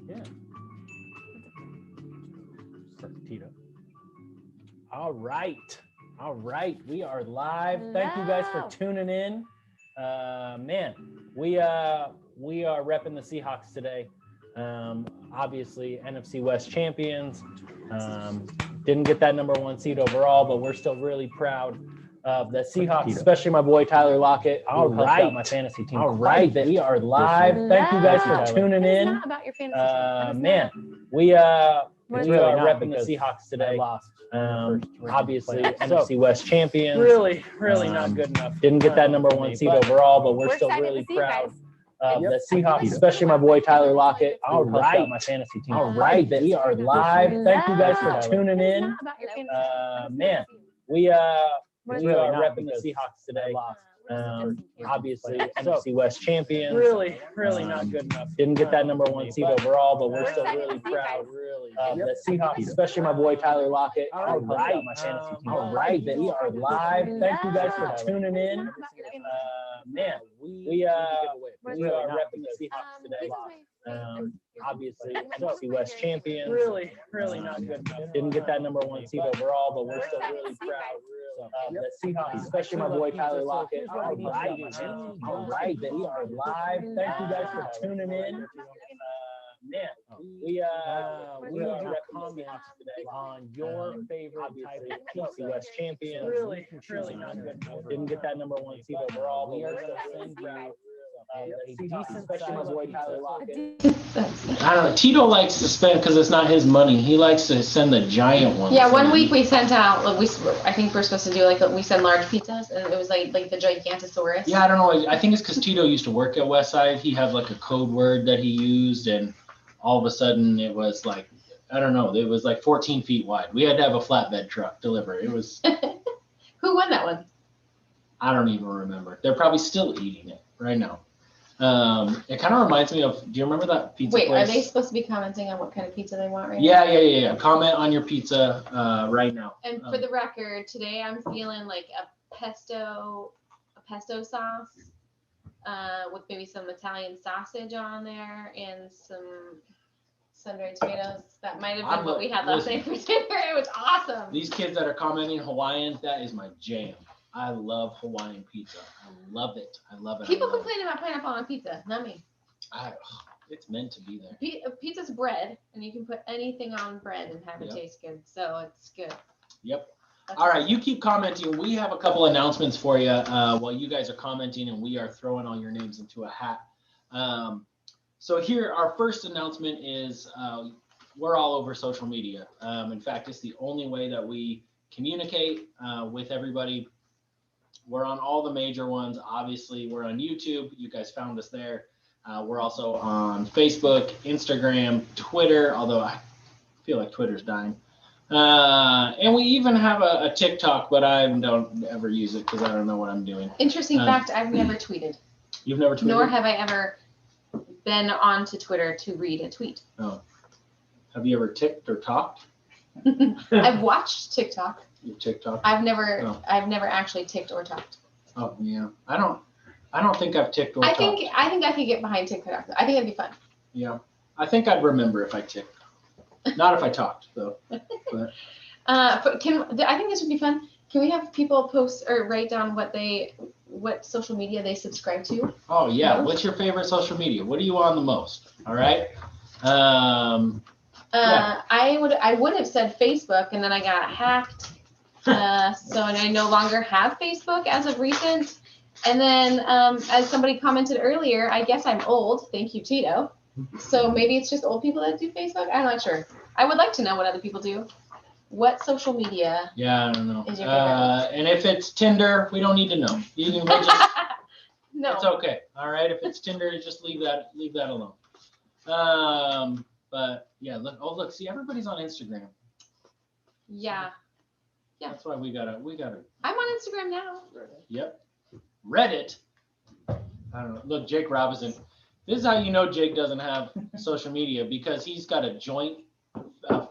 Yeah. Tito. All right. All right. We are live. Hello. Thank you guys for tuning in. Man, we are repping the Seahawks today. Obviously, NFC West champions. Didn't get that #1 seed overall, but we're still really proud of the Seahawks, especially my boy Tyler Lockett. All right, my fantasy team. All right, we are live. Thank you guys for tuning in. Not about your fantasy team. Man, we are really repping the Seahawks today. Obviously, NFC West champions. Really not good enough. Didn't get that #1 seed overall, but we're still really proud of the Seahawks, especially my boy Tyler Lockett. All right, my fantasy team. All right, we are live. Thank you guys for tuning in. Man, we are repping the Seahawks today. Obviously, NFC West champions. Really not good enough. Didn't get that #1 seed overall, but we're still really proud of the Seahawks, especially my boy Tyler Lockett. All right, my fantasy team. All right, we are live. Thank you guys for tuning in. Man, we are repping the Seahawks today. Obviously, NFC West champions. Really not good enough. Didn't get that #1 seed overall, but we're still really proud the Seahawks, especially my boy Tyler Lockett. All right, we are live. Thank you guys for tuning in. Man, we need your comments on your favorite type of pizza. West champion. Really not good. Didn't get that number 1 seed overall. We are going to send you a decent, especially my boy Tyler Lockett. I don't know. Tito likes to spend because it's not his money. He likes to send the giant ones. Yeah, one week we sent out. Like I think we're supposed to do we send large pizzas, and it was like the Gigantosaurus. Yeah, I don't know. I think it's because Tito used to work at Westside. He had like a code word that he used, and all of a sudden it was like, I don't know. It was like 14 feet wide. We had to have a flatbed truck deliver it. It was. Who won that one? I don't even remember. They're probably still eating it right now. It kind of reminds me of, do you remember that pizza place? Wait, are they supposed to be commenting on what kind of pizza they want right now? now? Yeah. Comment on your pizza right now. And for the record, today I'm feeling like a pesto sauce with maybe some Italian sausage on there and some sun-dried tomatoes. That might have been what we had last night for dinner. It was awesome. These kids that are commenting Hawaiian, that is my jam. I love Hawaiian pizza. I love it. People complain about pineapple on pizza, not me. It's meant to be there. Pizza's bread, and you can put anything on bread and have it taste good. So it's good. Yep. All right, you keep commenting. We have a couple announcements for you while you guys are commenting, and we are throwing all your names into a hat. So here, our first announcement is we're all over social media. In fact, it's the only way that we communicate with everybody. We're on all the major ones. Obviously, we're on YouTube. You guys found us there. We're also on Facebook, Instagram, Twitter, although I feel like Twitter's dying. And we even have a TikTok, but I don't ever use it because I don't know what I'm doing. Interesting fact, I've never tweeted. You've never tweeted? Nor have I ever been onto Twitter to read a tweet. Oh. Have you ever ticked or talked? I've watched TikTok. TikTok. I've never actually ticked or talked. Oh yeah, I don't think I've ticked or talked. I think I could get behind TikTok. I think it'd be fun. Yeah, I think I'd remember if I ticked. Not if I talked though. But. I think this would be fun. Can we have people post or write down what social media they subscribe to? Oh yeah, what's your favorite social media? What are you on the most? All right. Yeah. I would have said Facebook, and then I got hacked. So I no longer have Facebook as of recent. And then, as somebody commented earlier, I guess I'm old. Thank you, Tito. So maybe it's just old people that do Facebook. I'm not sure. I would like to know what other people do. What social media? Yeah, I don't know. Is your favorite? And if it's Tinder, we don't need to know. You can just. No. It's okay. All right. If it's Tinder, just leave that alone. But yeah, look, see, everybody's on Instagram. Yeah. Yeah. That's why we gotta. I'm on Instagram now. Yep. Reddit. I don't know. Look, Jake Robinson. This is how you know Jake doesn't have social media, because he's got a joint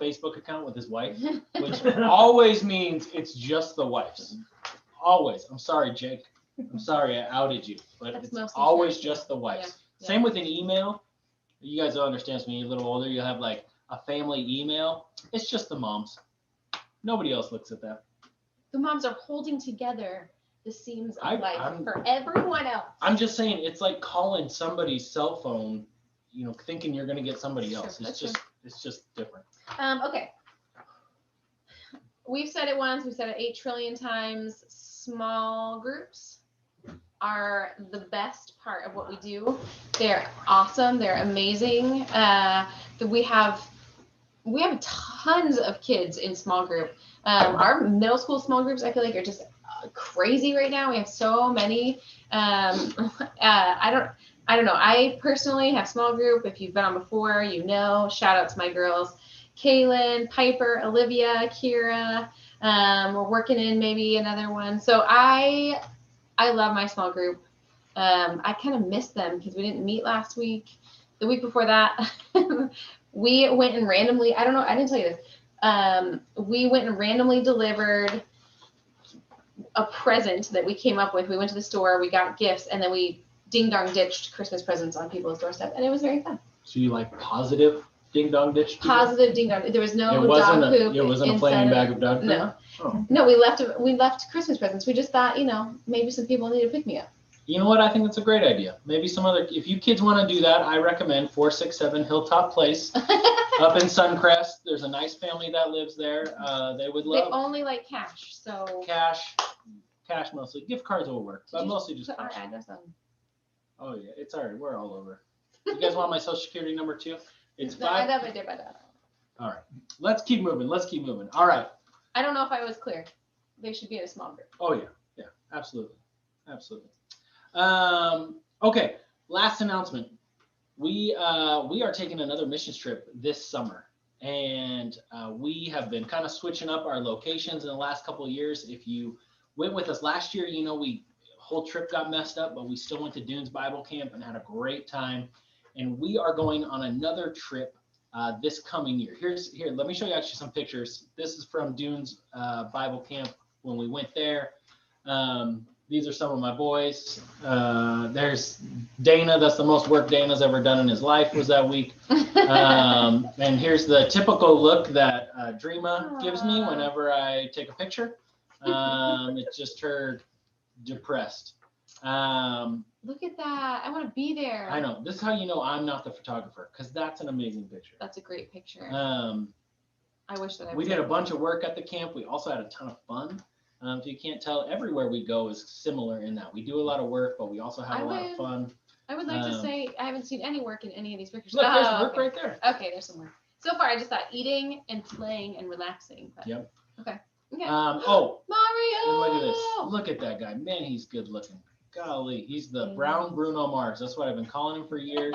Facebook account with his wife, which always means it's just the wife's. Always. I'm sorry, Jake. I'm sorry I outed you, but it's always just the wife's. Yeah. Same with an email. You guys don't understand. When you're a little older, you have like a family email. It's just the moms. Nobody else looks at that. The moms are holding together the seams of life for everyone else. I'm just saying, it's like calling somebody's cell phone, thinking you're going to get somebody else. It's just different. Okay. We've said it once. We've said it 8 trillion times. Small groups are the best part of what we do. They're awesome. They're amazing. We have tons of kids in small group. Our middle school small groups, I feel like, are just crazy right now. We have so many. I don't know. I personally have small group. If you've been on before, shout out to my girls, Kaylin, Piper, Olivia, Kira. We're working in maybe another one. So I love my small group. I kind of missed them because we didn't meet last week. The week before that, we went and randomly, I don't know, I didn't tell you this. We went and randomly delivered a present that we came up with. We went to the store, we got gifts, and then we ding dong ditched Christmas presents on people's doorstep, and it was very fun. So you like positive Ding dong ditch? Positive ding dong. There was no It wasn't dog poop. it wasn't a flaming bag of dog poop? No. Oh. No, we left Christmas presents. We just thought, maybe some people need to pick me up. You know what? I think that's a great idea. Maybe if you kids want to do that, I recommend 467 Hilltop Place up in Suncrest. There's a nice family that lives there. They would They love only like cash, so. cash mostly. Gift cards will work, but mostly just put our cash. address on. Oh yeah, it's already, we're all over. You guys want my social security number too? It's No, I 5. never did by that. All right, let's keep moving. All right. I don't know if I was clear. They should be in a small group. Oh yeah, absolutely. Okay, last announcement. We are taking another missions trip this summer, and we have been kind of switching up our locations in the last couple of years. If you went with us last year, whole trip got messed up, but we still went to Dunes Bible Camp and had a great time. And we are going on another trip this coming year. Here, let me show you actually some pictures. This is from Dunes Bible Camp when we went there. These are some of my boys. There's Dana. That's the most work Dana's ever done in his life was that week. And here's the typical look that Dreama gives me whenever I take a picture. It's just her depressed. Look at that. I want to be there. I know. This is how you know I'm not the photographer, because that's an amazing picture. That's a great picture. I wish that I we did a bunch of work at the camp. We also had a ton of fun. If you can't tell, everywhere we go is similar in that we do a lot of work, but we also have a lot of fun. I would like to say I haven't seen any work in any of these pictures. Look, there's work right there. Okay, there's some work. So far, I just thought eating and playing and relaxing. But... Yep. Okay. Oh, Mario! and look at this. Look at that guy. Man, he's good looking. Golly, he's the brown Bruno Mars. That's what I've been calling him for years.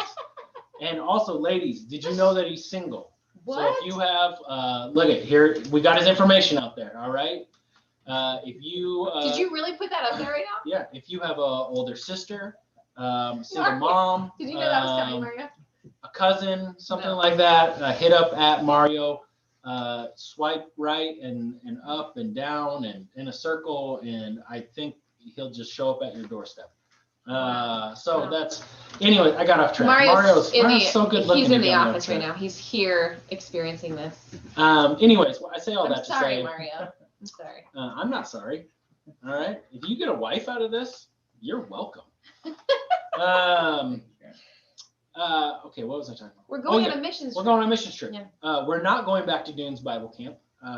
And also, ladies, did you know that he's single? What? So if you have, look at here, we got his information out there. All right. If you did you really put that up there right now? Yeah. If you have a older sister, single mom, did you know that was coming, Mario? A cousin, something like that, hit up at Mario. Swipe right and up and down and in a circle, and I think he'll just show up at your doorstep. So that's anyway. I got off track. Mario's so good looking. He's in the office right now. He's here experiencing this. Anyways, I say all that to sorry, say. Mario. I'm sorry. I'm not sorry. All right. If you get a wife out of this, you're welcome. Okay, what was I talking about? We're going on a missions trip. We're going on a missions trip. Yeah. We're not going back to Dunes Bible Camp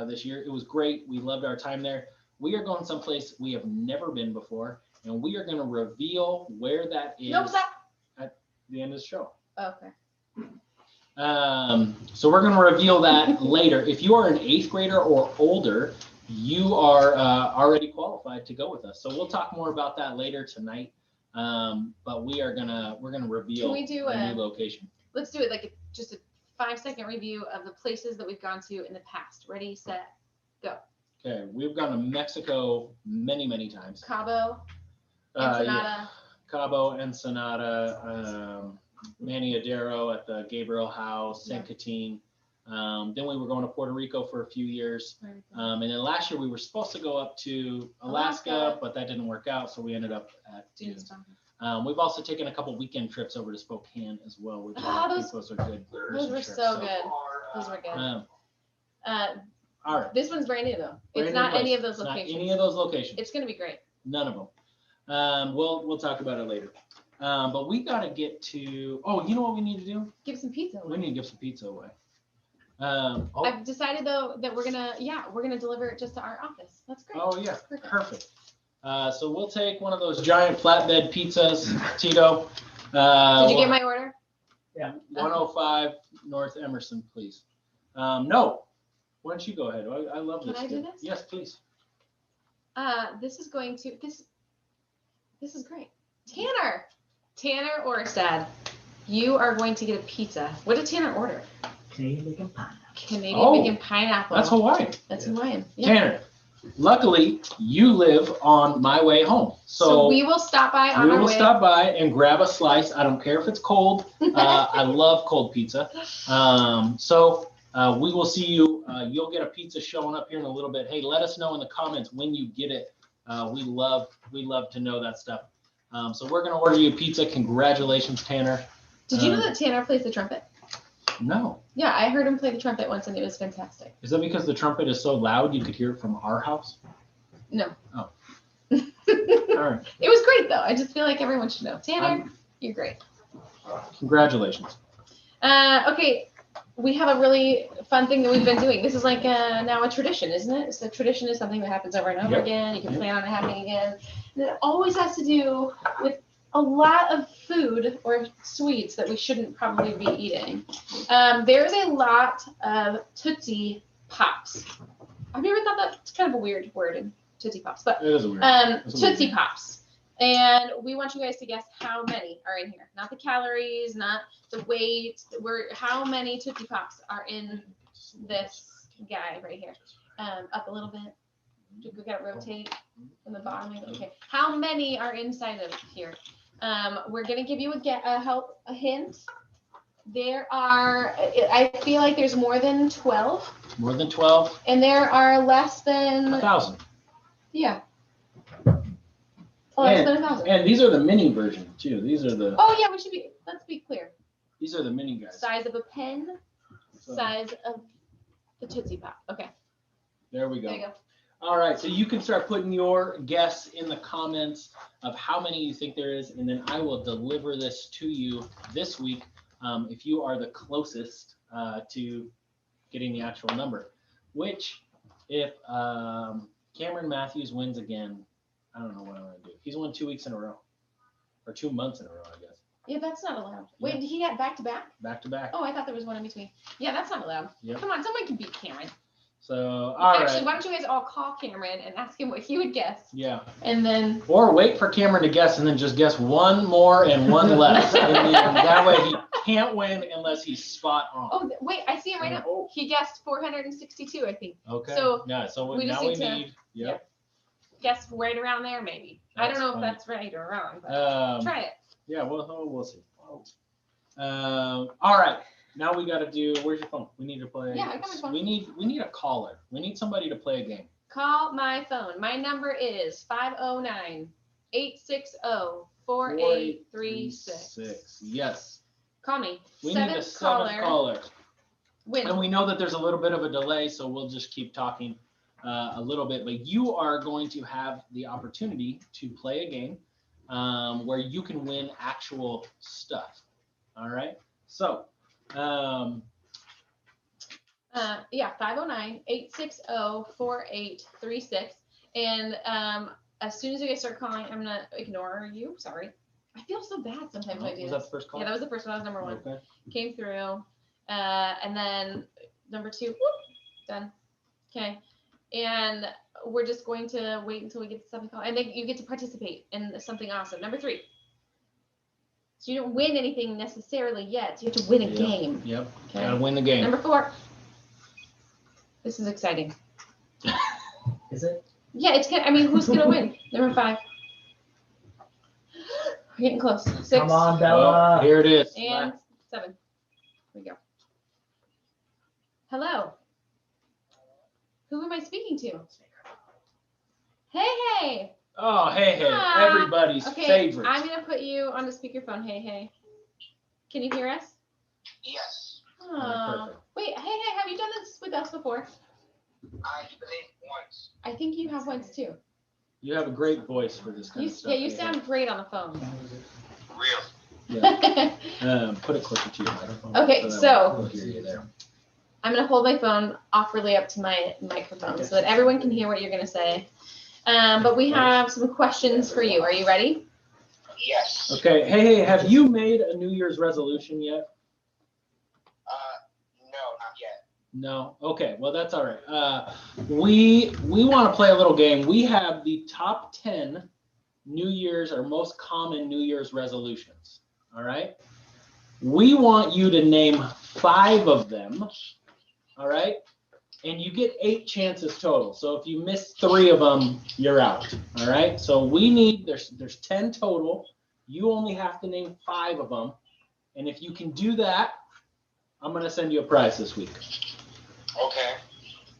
this year. It was great. We loved our time there. We are going someplace we have never been before, and we are going to reveal where that is at the end of the show. Okay. So we're going to reveal that later. If you are an 8th grader or older, you are already qualified to go with us. So we'll talk more about that later tonight. But we're gonna reveal Can we do a new location. Let's do it like just a 5-second review of the places that we've gone to in the past. Ready, set, go. Okay, we've gone to Mexico many times. Cabo, Ensenada. Yeah. Cabo, Ensenada, Maniadero at the Gabriel House, San Quintin. Then we were going to Puerto Rico for a few years. And then last year we were supposed to go up to Alaska, but that didn't work out. So we ended up at Dunes. We've also taken a couple weekend trips over to Spokane as well, which those are good. Those were so good. Those were good. All right. This one's brand new though. It's not any of those locations. Not any of those locations. It's going to be great. None of them. We'll talk about it later. But we got to get to, you know what we need to do? Give some pizza away. We need to give some pizza away. I've decided though that we're gonna deliver it just to our office. That's great. Oh yeah, perfect. So we'll take one of those giant flatbed pizzas, Tito. Did you get my order? Yeah. 105 North Emerson, please. No. Why don't you go ahead? I love this. Can I do this? Yes, please. This is great. Tanner Orestad, you are going to get a pizza. What did Tanner order? Canadian bacon pineapple. Canadian bacon pineapple. That's Hawaiian. That's Hawaiian. Yeah. Tanner, luckily you live on my way home. So we will stop by on our way. We will stop by and grab a slice. I don't care if it's cold. I love cold pizza. So we will see you. You'll get a pizza showing up here in a little bit. Hey, let us know in the comments when you get it. We love to know that stuff. So we're going to order you a pizza. Congratulations, Tanner. Did you know that Tanner plays the trumpet? No. Yeah, I heard him play the trumpet once and it was fantastic. Is that because the trumpet is so loud you could hear it from our house? No. Oh. All right. It was great though. I just feel like everyone should know. Tanner, you're great. Congratulations. Okay, we have a really fun thing that we've been doing. This is like now a tradition, isn't it? So tradition is something that happens over and over again. You can plan on it happening again. And it always has to do with a lot of food or sweets that we shouldn't probably be eating. There's a lot of Tootsie Pops. Have you ever thought that's kind of a weird word, Tootsie Pops? But It is a weird. Tootsie Pops. And we want you guys to guess how many are in here. Not the calories, not the weight. How many Tootsie Pops are in this guy right here? Up a little bit. We gotta rotate from the bottom. Okay. How many are inside of here? We're gonna give you a hint. There are, I feel like there's more than 12. More than 12? And there are less than 1,000. Yeah. Less than 1,000. And these are the mini version too. These are the. Oh yeah, let's be clear. These are the mini guys. Size of a pen, size of the Tootsie Pop. Okay. There we go. There you go. All right, so you can start putting your guess in the comments of how many you think there is, and then I will deliver this to you this week if you are the closest to getting the actual number. Which, if Cameron Matthews wins again, I don't know what I'm going to do. He's won 2 weeks in a row, or 2 months in a row, I guess. Yeah, that's not allowed. Wait, did he get back to back? Back to back. Oh, I thought there was one in between. Yeah, that's not allowed. Yep. Come on, someone can beat Cameron. So, all Actually, right. why don't you guys all call Cameron and ask him what he would guess? Yeah. And then. Or wait for Cameron to guess and then just guess one more and one less. And then that way he can't win unless he's spot on. Oh, wait, I see him right now. Oh. He guessed 462, I think. Okay. So yeah, so we now just we need to- need. Yep. Guess right around there, maybe. I don't know That's if that's right or wrong, but try it. Yeah, we'll see. All right. Now we got to do. Where's your phone? We need to play. Yeah, I got my phone. We need a caller. We need somebody to play a game. Call my phone. My number is 509-860-4836. Yes. Call me. We need a seventh caller. Win. And we know that there's a little bit of a delay, so we'll just keep talking a little bit. But you are going to have the opportunity to play a game where you can win actual stuff. All right. So. Yeah, 509-860-4836. And as soon as you guys start calling, I'm gonna ignore you. Sorry. I feel so bad sometimes when I do Was this. that the first call? Yeah, that was the first one. That was number one. Okay. Came through. And then number two, whoop, done. Okay. And we're just going to wait until we get to 7 call. And then you get to participate in something awesome. Number 3. So you don't win anything necessarily yet. So you have to win a game. Yep. Okay. Gotta win the game. Number 4. This is exciting. Is it? Yeah, it's gonna. I mean, who's gonna win? Number 5. We're getting close. 6. Come on, Bella. Oh, here it is. And 7. Here we go. Hello. Who am I speaking to? Hey. Oh, hey. Hi. Everybody's Okay, favorite. I'm gonna put you on the speakerphone. Hey. Can you hear us? Yes, Oh, perfect. wait. Hey. Have you done this with us before? I believe once. I think you have once too. You have a great voice for this kind of stuff. Yeah, you sound great on the phone. Real. Yeah. Put it closer to your microphone. Okay, that so- we'll hear you there. I'm gonna hold my phone awkwardly up to my microphone so that everyone can hear what you're gonna say. But we have some questions for you. Are you ready? Yes. Okay. Hey, have you made a New Year's resolution yet? No, not yet. No. Okay. Well, that's all right. We want to play a little game. We have the top 10 New Year's or most common New Year's resolutions. All right. We want you to name 5 of them. All right. And you get 8 chances total. So if you miss 3 of them, you're out. All right. So we need, there's 10 total. You only have to name 5 of them. And if you can do that, I'm going to send you a prize this week. Okay.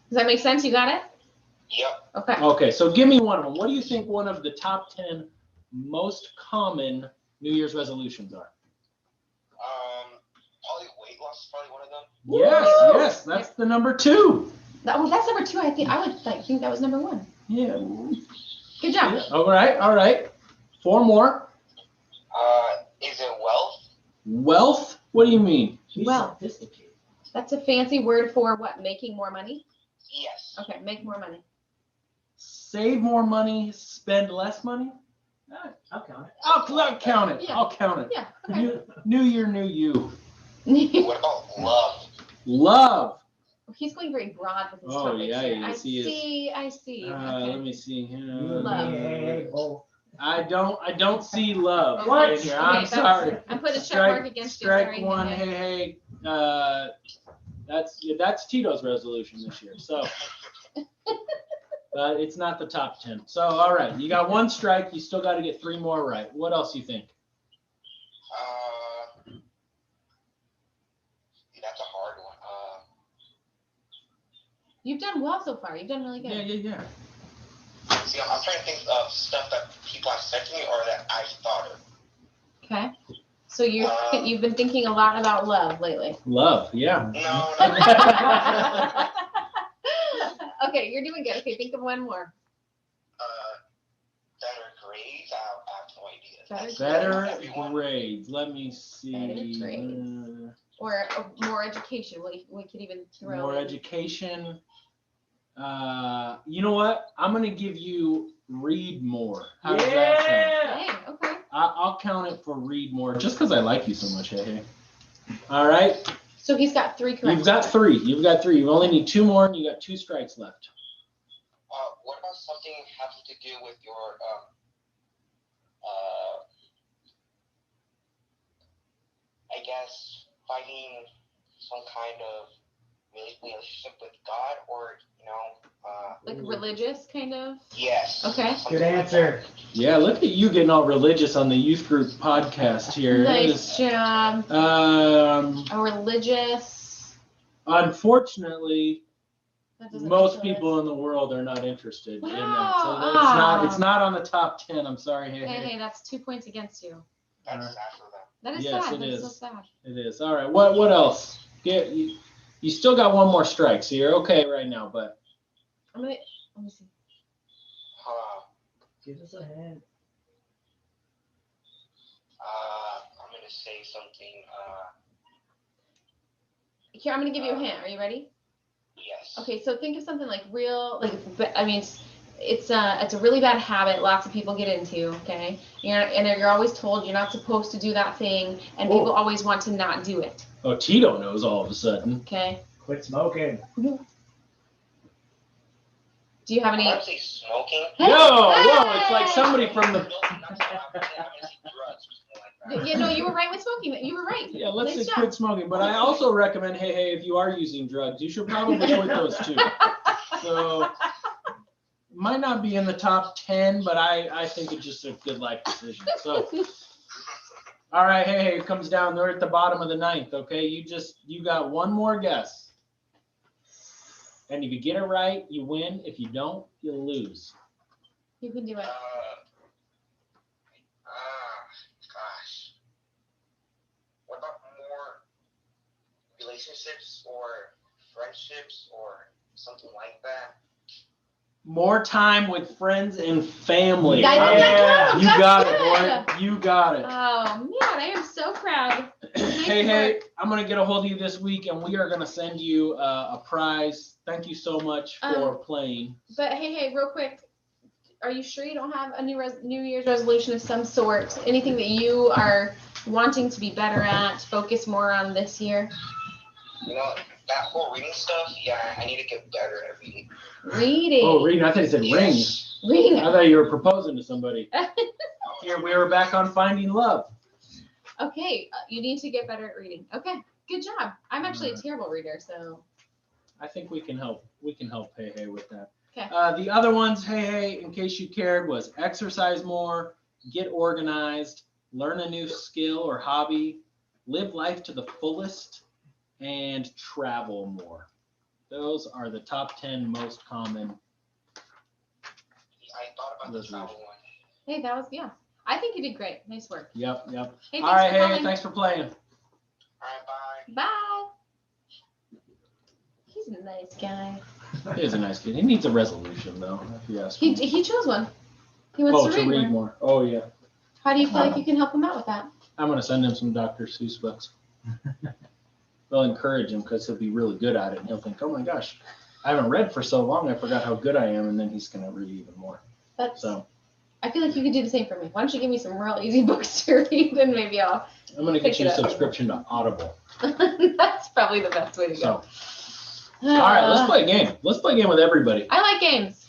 Does that make sense? You got it? Yep. Okay. Okay. So give me one of them. What do you think one of the top 10 most common New Year's resolutions are? Probably weight loss is probably one of them. Yes, that's the number 2. That's number 2. I think that was number 1. Yeah. Good job. Yeah. All right. 4 more. Is it wealth? Wealth? What do you mean? Well, that's a fancy word for what? Making more money? Yes. Okay, make more money. Save more money, spend less money? I'll count it. I'll count it. Yeah. I'll count it. Yeah. Okay. New year, new you. What about love? Love. He's going very broad with his Oh, topics yeah, here. yes, he is. I see. Let Okay. me see here. Love. I don't see love. Okay. Right here. I'm Okay, sorry. I'm putting a check mark against you. Strike Sorry. 1. Okay. Hey. That's Tito's resolution this year. So, but it's not the top 10. So, all right, you got 1 strike. You still got to get 3 more right. What else you think? That's a hard one. You've done well so far. You've done really good. Yeah. See, I'm trying to think of stuff that people have said to me or that I've thought of. Okay. So you've been thinking a lot about love lately. Love, yeah. No. Okay, you're doing good. Okay, think of 1 more. Better grades. I have no idea. Better grades. Let me see. Better grades. Or more education. We could even throw More in. education. You know what? I'm gonna give you read more. How does that sound? Dang, okay. I'll count it for read more, just because I like you so much, hey. All right. So he's got 3 correct. You've got 3. You only need 2 more, and you got 2 strikes left. What about something having to do with your I guess finding some kind of relationship with God, or Like religious kind of? yes. Okay. Good answer. Yeah, look at you getting all religious on the youth group podcast here. Nice job. A religious. Unfortunately, That doesn't most make people sense. in the world are not interested in that. So Wow. it's not on the top 10. I'm sorry. Hey, that's 2 points against you. That's sad for them. That is Yes, sad. it That is so is. sad. It is. All right. What else? You still got 1 more strike, so you're okay right now, but Let me see. Give us a hint. I'm gonna say something. Here, I'm gonna give you a hint. Are you ready? Yes. Okay, so think of something like it's a really bad habit lots of people get into, okay? You're always told you're not supposed to do that thing, and people always want to not do it, oh, Tito knows all of a sudden. okay? Quit smoking. Do you have I'm any? gonna say smoking. Whoa, it's like somebody from the. No, not smoking. I'm gonna say drugs or something like that. You know, you were right with smoking. You were right. Yeah, let's Nice say job. quit smoking. But I also recommend, hey, if you are using drugs, you should probably quit those too. So, might not be in the top 10, but I think it's just a good life decision. So, all right, hey, it comes down. They're at the bottom of the 9th. Okay, you got 1 more guess. And if you get it right, you win. If you don't, you lose. You can do it. Gosh. What about more relationships or friendships or something like that? More time with friends and family. Yeah. You got it, boy. You got it. Oh man, I am so proud. Hey, I'm gonna get a hold of you this week, and we are gonna send you a prize. Thank you so much for playing. But hey, real quick, are you sure you don't have a New Year's resolution of some sort? Anything that you are wanting to be better at, focus more on this year? You know, that whole reading stuff, yeah, I need to get better at reading. Reading. Oh, reading. I thought you said ring. Reading. I thought you were proposing to somebody. Here we were back on finding love. Okay, you need to get better at reading. Okay, good job. I'm actually a terrible reader, so. I think we can help. We can help Hey with that. Okay. The other ones, Hey, in case you cared, was exercise more, get organized, learn a new skill or hobby, live life to the fullest, and travel more. Those are the top 10 most common. I thought about the travel one. Hey, that was, yeah. I think you did great. Nice work. Yep. Hey, All right, for Hey, calling. thanks for playing. All right, bye. Bye. He's a nice guy. He is a nice kid. He needs a resolution, though, if you ask me. He chose one. He wants to read more. Oh, yeah. How do you feel like you can help him out with that? I'm going to send him some Dr. Seuss books. They'll encourage him because he'll be really good at it. And he'll think, oh, my gosh, I haven't read for so long. I forgot how good I am. And then he's going to read even more. So I feel like you could do the same for me. Why don't you give me some real easy books to read, and maybe I'm going to get you a subscription to Audible. That's probably the best way to go. So, all right, let's play a game. Let's play a game with everybody. I like games.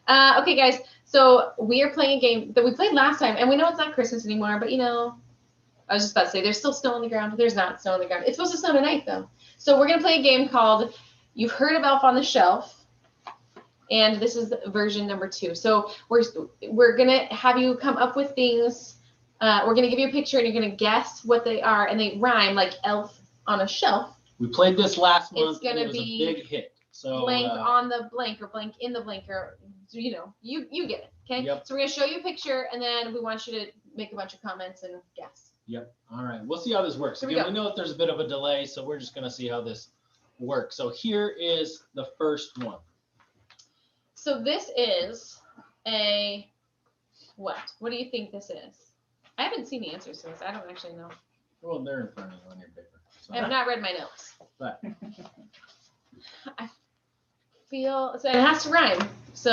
Okay, guys. So we are playing a game that we played last time, and we know it's not Christmas anymore, but I was just about to say there's still snow on the ground. There's not snow on the ground. It's supposed to snow tonight, though. So we're going to play a game called You've Heard of Elf on the Shelf, and this is version number 2. So we're going to have you come up with things. We're going to give you a picture, and you're going to guess what they are, and they rhyme like elf on a shelf. We played this last month. It's going to be a big hit. So blank on the blank or blank in the blank, or you get it. Okay. Yep. So we're going to show you a picture, and then we want you to make a bunch of comments and guess. Yep. All right. We'll see how this works. Here we Again, go. we know that there's a bit of a delay, so we're just going to see how this works. So here is the first one. So this is a what? What do you think this is? I haven't seen the answers to this. I don't actually know. Well, they're in front of you on your paper. So. I have not read my notes. But I feel so. It has to rhyme. So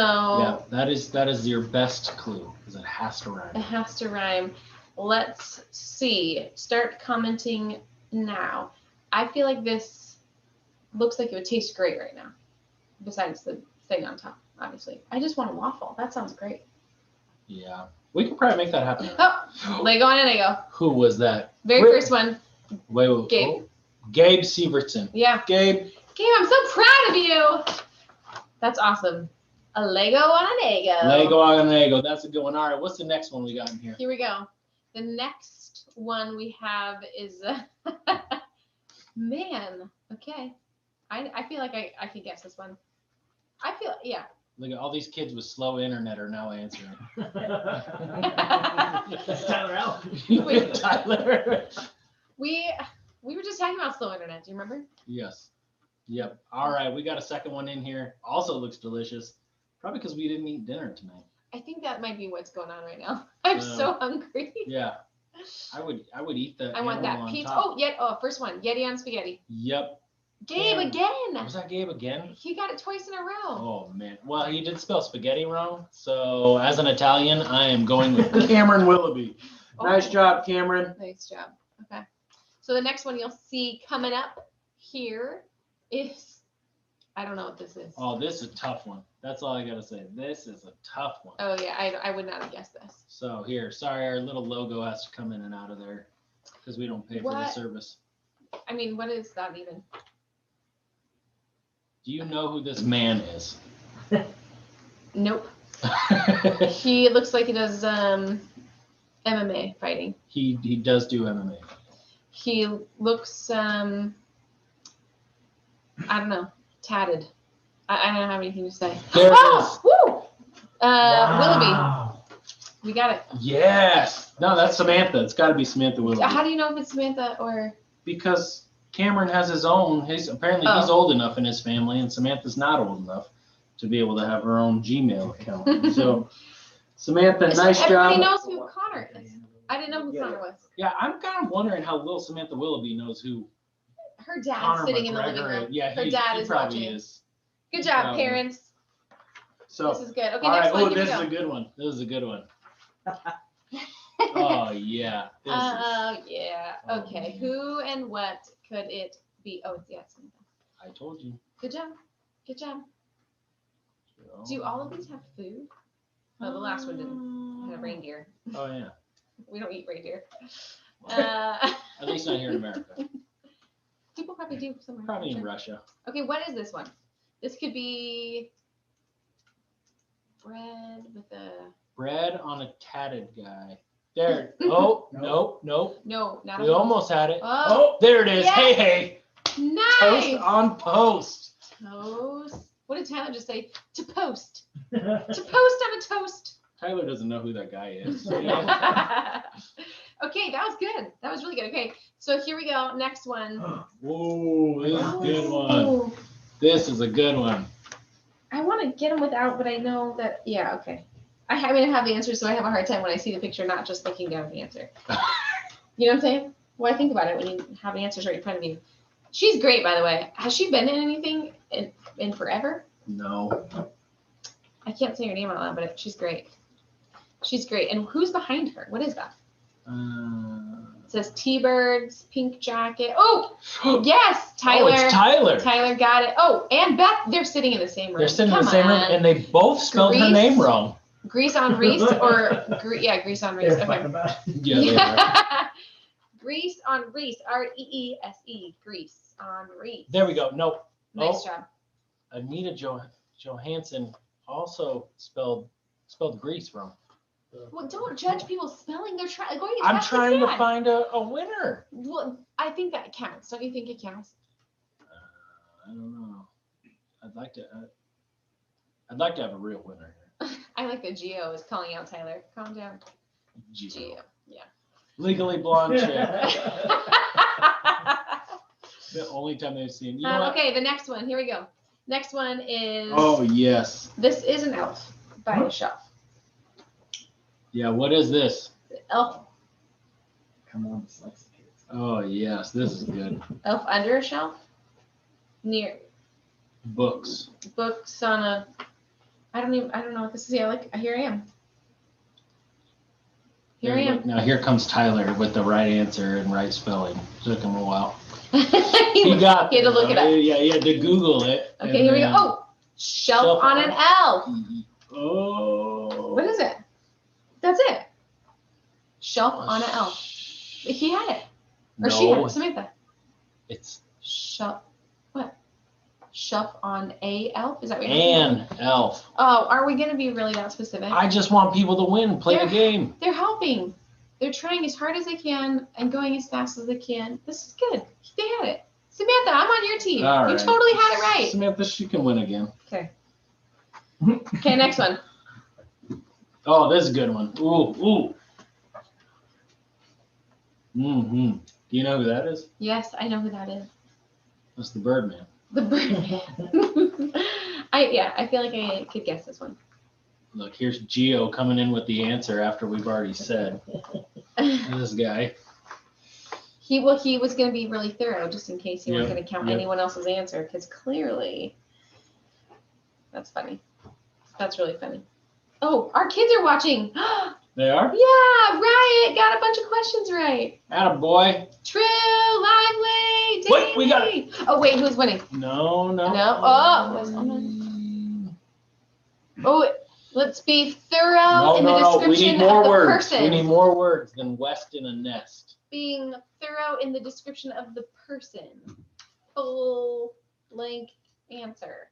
yeah, that is your best clue, because it has to rhyme. it has to rhyme. Let's see. Start commenting now. I feel like this looks like it would taste great right now. Besides the thing on top, obviously. I just want a waffle. That sounds great. Yeah. We can probably make that happen. Oh, Lego on and Lego. Who was that? Very first one. Wait. Gabe. Oh, Gabe Sievertson. Yeah. Gabe. Gabe, I'm so proud of you. That's awesome. A Lego on a Lego. Lego on a Lego. That's a good one. All right. What's the next one we got in here? Here we go. The next one we have is, man, okay. I feel like I could guess this one. Yeah. Look at all these kids with slow internet are now answering. That's Tyler Allen. Wait. Tyler. We were just talking about slow internet. Do you remember? Yes. Yep. All right. We got a second one in here. Also looks delicious. Probably because we didn't eat dinner tonight. I think that might be what's going on right now. I'm so hungry. Yeah. I would eat that. I want that pizza. Oh, first one. Yeti on spaghetti. Yep. Gabe again. Was that Gabe again? He got it twice in a row. Oh man. Well, he did spell spaghetti wrong. So as an Italian, I am going with Cameron Willoughby. Nice job, Cameron. Nice job. Okay. So the next one you'll see coming up here is, I don't know what this is. Oh, this is a tough one. That's all I gotta say. This is a tough one. Oh yeah, I would not have guessed this. So here, sorry, our little logo has to come in and out of there because we don't pay for the service. I mean, what is that even? Do you know who this man is? Nope. He looks like he does MMA fighting. He does do MMA. He looks I don't know, tatted. I don't have anything to say. There it is. Woo! Wow. Willoughby. We got it. Yes. No, that's Samantha. It's got to be Samantha Willoughby. How do you know if it's Samantha or? Because Cameron has his own. He's old enough in his family, and Samantha's not old enough to be able to have her own Gmail account. So, Samantha, nice job. Everybody knows who Connor is. I didn't know who Connor was. Yeah, I'm kind of wondering how little Samantha Willoughby knows who Her dad's Conor sitting in the McGregor living room. is. Yeah, Her he dad is probably watching. is. Good job, Probably. parents. So, This is good. Okay, all right. next one. Oh, Here we this is go. a good one. This is a good one. Oh yeah. This is- Oh yeah. Okay. Who and what could it be? Oh, it's Samantha. I told you. Good job. Good job. Do all of these have food? No, the last one didn't. It had a reindeer. Oh yeah. We don't eat reindeer. At least not here in America. People probably do somewhere. Probably in Russia. Okay, what is this one? This could be bread with a. Bread on a tatted guy. There. Oh, nope. No, not a. We almost had it. Oh, There it is. yes. Hey. nice. Toast on post. Toast. What did Tyler just say? To post. To post on a toast. Tyler doesn't know who that guy is. Okay, that was good. That was really good. Okay, so So here we go. Next one. Whoa, this is a good one. This is a good one. I want to get them without, but I know that, yeah, okay. I have the answer, so I have a hard time when I see the picture, not just looking down the answer. You know what I'm saying? Well, I think about it when you have answers right in front of you. She's great, by the way. Has she been in anything in forever? No. I can't say her name out loud, but she's great. She's great. And who's behind her? What is that? It says T-Birds, pink jacket. Oh, yes, Tyler. Oh, it's Tyler. Tyler got it. Oh, and Beth, they're sitting in the same room. They're sitting in the same room, and they both spelled her name wrong. Grease on Reese, or Grease on Reese. Okay. Yeah. Grease on Reese. Reese. Grease on Reese. There we go. Nope. Nice job. Anita Johansson also spelled Grease wrong. Well, don't judge people's spelling. They're going as I'm fast as trying they to can. find a winner. Well, I think that counts. Don't you think it counts? I don't know. I'd like to have a real winner here. I like that Gio is calling out Tyler. Calm down. Gio. Yeah. Legally Blonde chick. The only time they've seen. You know what? Okay, the next one. Here we go. Next one is. Oh yes. This is an elf by a shelf. Yeah. What is this? Elf. Come on, dyslexic kids. Oh yes, this is good. Elf under a shelf. Near Books. books on a. I don't know what this is. Yeah, here I am. Here I am. Now here comes Tyler with the right answer and right spelling. Took him a while. He got he had to look it up. Yeah, he had to Google it. Okay, here we go. Oh, shelf on an elf. Oh. What is it? That's it. Shelf on an elf. He had it. Or she had it. Samantha. It's Shelf. What? Shelf on a elf? Is that what you're saying? an elf. Oh, are we going to be really that specific? I just want people to win. Play the game. They're helping. They're trying as hard as they can and going as fast as they can. This is good. They had it. Samantha, I'm on your team. All You right. totally had it right. Samantha, she can win again. Okay. Okay, next one. Oh, this is a good one. Ooh. Mm-hmm. Do you know who that is? Yes, I know who that is. That's the Birdman. The Birdman. I feel like I could guess this one. Look, here's Gio coming in with the answer after we've already said. This guy. He was going to be really thorough just in case he wasn't Yep, going to count yep. anyone else's answer because clearly that's funny. That's really funny. Oh, our kids are watching. They are? Yeah, Riot got a bunch of questions right. Attaboy. True, lively, daily. Wait, we got it. Oh, wait, who's winning? No. No. Oh, let's be thorough in the No. We description need more of the words. person. We need more words than West in a nest. Being thorough in the description of the person. Full length answer.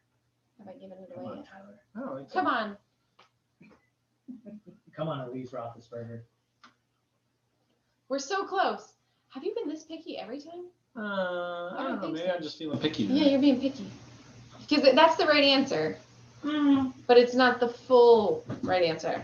Have I given it Come away? on, Tyler. Oh, Come on. Come on, Elise Roethlisberger. We're so close. Have you been this picky every time? I don't know. think Maybe so. I'm just feeling picky Yeah, today. you're being picky. Because that's the right answer. But it's not the full right answer.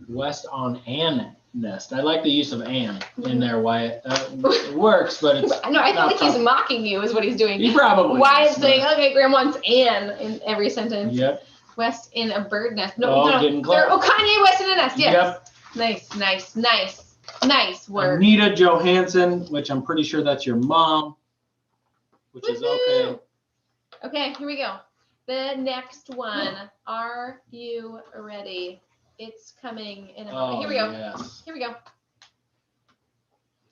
West on an nest. I like the use of an in there. Why it works, but it's No, I not think he's proper. mocking you is what he's doing. He probably Why is, it's saying, but- okay, Graham wants an in every sentence. Yep. West in a bird nest. Getting close. Oh, Kanye West in a nest. Yes. Yep. Nice word. Anita Johansson, which I'm pretty sure that's your mom, which is okay. Woohoo! Okay, here we go. The next one. Are you ready? It's coming in a moment. Oh, Here we go. yes. Here we go.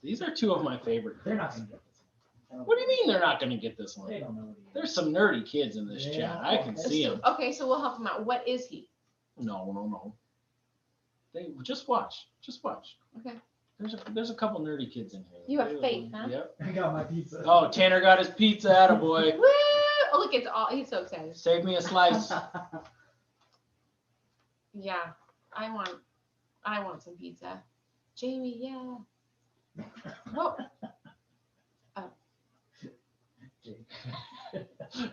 These are two of my favorite. They're not going to get this one. What do you mean they're not going to get this They one? don't know what he is. There's some nerdy kids in this Yeah. chat. I can see them. Okay, so we'll help him out. What is he? No. They just watch. Okay. There's a couple nerdy kids in here. You have faith, huh? Yep. I got my pizza. Oh, Tanner got his pizza. Attaboy. Woo! Oh, look, he's so excited. Save me a slice. Yeah, I want some pizza. Jamie, yeah. Oh,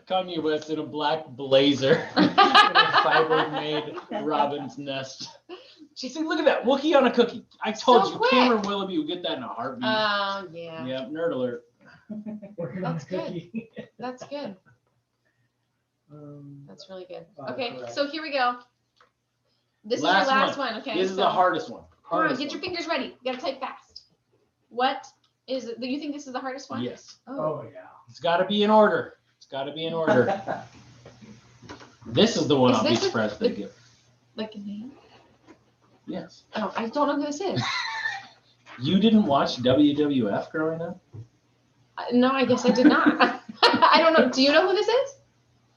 Kanye West in a black blazer in a fiber-made robin's nest. She said, "Look at that Wookiee on a cookie." I told So you, quick. Cameron Willoughby would get that in a heartbeat. Yeah. Yep, nerd alert. That's good. That's good. That's really good. Okay, so here we go. This is your last one. Okay. This is the hardest one. Come on, get your fingers ready. You gotta type fast. What is it? Do you think this is the hardest one? Yes. Oh. yeah. It's got to be in order. It's got to be in order. This is the one Is I'll be this surprised they give. Like a name? Yes. Oh, I don't know who this is. You didn't watch WWF growing up? No, I guess I did not. I don't know. Do you know who this is?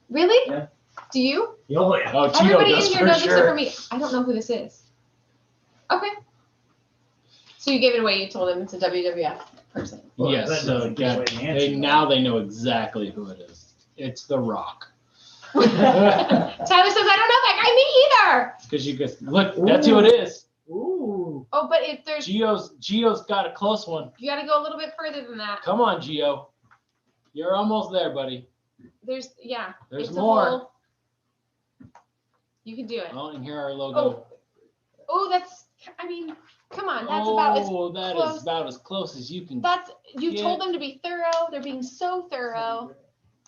Really? Yeah. Do you? Oh, yeah. Oh, Tito Everybody in does here for knows except for sure. me. I don't know who this is. Okay. So you gave it away. You told him it's a WWF person. Well, Yes. that So doesn't give away the answer, now they know exactly who it is. It's The Rock. Tyler says, I don't know that guy. Me either. Because you guys look, that's who it is. Ooh. Oh, but if there's, Gio's got a close one. you got to go a little bit further than that. Come on, Gio. You're almost there, buddy. There's, yeah. There's it's more. A whole, you can do it. Oh, and here our logo. Oh, that's, I mean, come on. That's about as that close. is about as close as you can. That's, you Yeah. told them to be thorough. They're being so thorough.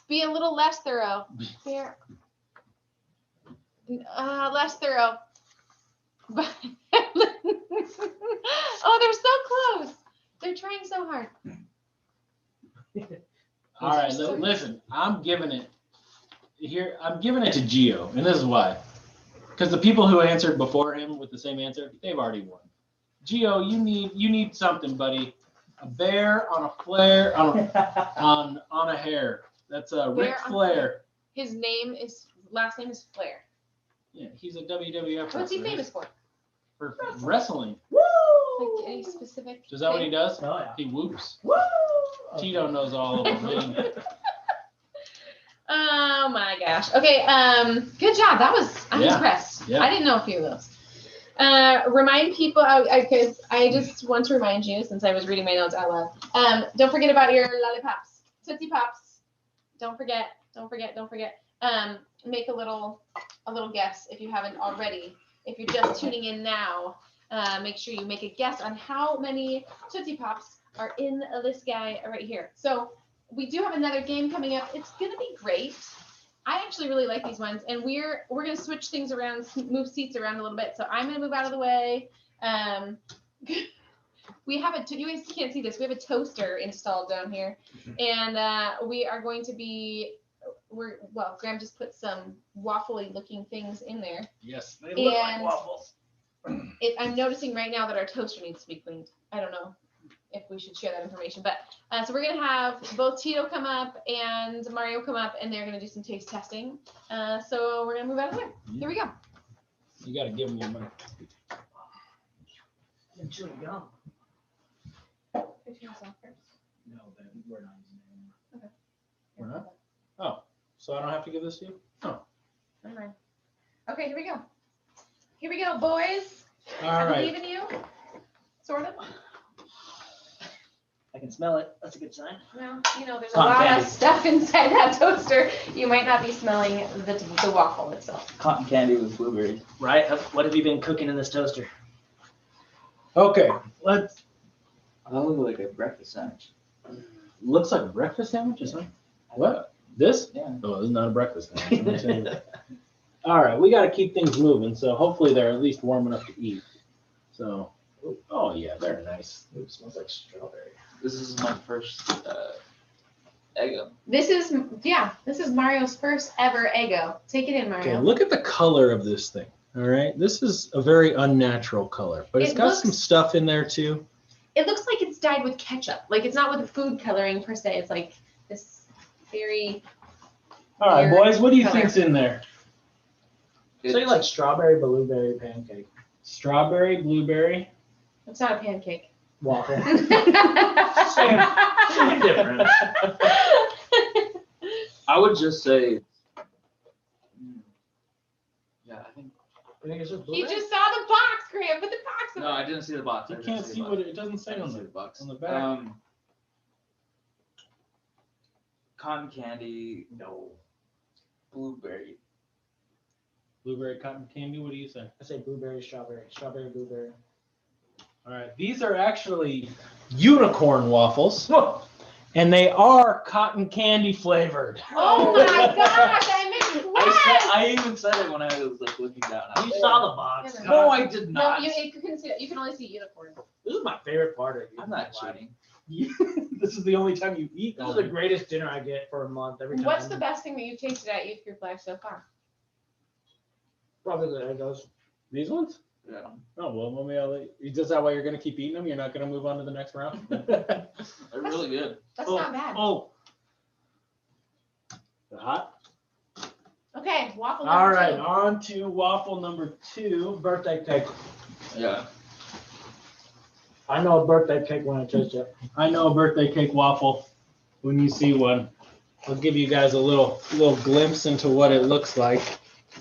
Be a little less thorough. Fair. Less thorough. But oh, they're so close. They're trying so hard. All right, So- listen. I'm giving it to Gio, and this is why. Because the people who answered before him with the same answer, they've already won. Gio, you need something, buddy. A bear on a flare on a hair. That's a Ric Bear on Flair. His last name is Flair. Yeah, he's a WWF What's he wrestler. famous for? For wrestling. Like any specific? Is that what he thing? does? Oh, yeah. He whoops. Woo! Tito knows all of them. Oh my gosh. Okay. Good job. I'm Yeah. impressed. Yeah. I didn't know a few of those. Remind people, because I just want to remind you, since I was reading my notes out loud. Don't forget about your lollipops, Tootsie Pops. Don't forget. Make a little guess if you haven't already. If you're just tuning in now, make sure you make a guess on how many Tootsie Pops are in this guy right here. So we do have another game coming up. It's gonna be great. I actually really like these ones, and we're gonna switch things around, move seats around a little bit. So I'm gonna move out of the way. We have you guys can't see this. We have a toaster installed down here, and we are going to be. Graham just put some waffly looking things in there. Yes, they look like like waffles. I'm noticing right now that our toaster needs to be cleaned. I don't know if we should share that information, but so we're gonna have both Tito come up and Mario come up, and they're gonna do some taste testing. So we're gonna move out of there. Here we go. You got to give them your money. And chewing gum. No, we're not using it anymore. We're not? Oh, so I don't have to give this to you? Never mind. Okay, here we go. Here we go, boys. All I right. believe in you. Sort of. I can smell it. That's a good sign. Well, there's a Cotton lot candy. of stuff inside that toaster. You might not be smelling the waffle itself. Cotton candy with blueberries. Right? What have you been cooking in this toaster? Okay, let's. That looks like a breakfast sandwich. Looks like a breakfast sandwich or something. What? This? Yeah. Oh, this is not a breakfast sandwich. All right, we got to keep things moving, so hopefully they're at least warm enough to eat. So, oh yeah, they're nice. It smells like strawberry. This is my first Eggo. This is Mario's first ever Eggo. Take it in, Okay, Mario. look at the color of this thing. All right, this is a very unnatural color, but it's It got looks- some stuff in there too. It looks like it's dyed with ketchup. Like it's not with food coloring per se. It's like this very. All right, weird boys, what do you color. think's in there? Say like strawberry blueberry pancake Strawberry, blueberry. It's not a pancake. waffle. Same difference. I would just say. Yeah, I think it's just You just saw the box, Graham. Put the box in. No, I didn't see the box. You I didn't can't see see the what box. it doesn't I say didn't on see the the box. on the back. Cotton candy, no. Blueberry. Blueberry cotton candy. What do you say? I say blueberry, strawberry, strawberry, blueberry. All right. These are actually unicorn waffles, and they are cotton candy flavored. Oh my gosh, I missed one. I even said it when I was like looking down. You saw the box. Yeah, No, I did No, not. you couldn't see it. You can only see unicorn. This is my favorite part of it. I'm not cheating. This is the only time you eat This is them. the greatest dinner I get for a month every time. What's the best thing that you've tasted at Youth Group Life so far? Probably the Eggos. These ones? Yeah. Oh well, maybe I'll let you. Is that why you're gonna keep eating them? You're not gonna move on to the next round? They're really good. That's Oh, not bad. Oh. Hot. Okay, waffle. All number right, two. on to waffle number 2. Birthday cake. Yeah. I know a birthday cake when I taste it. I know a birthday cake waffle when you see one. I'll give you guys a little glimpse into what it looks like.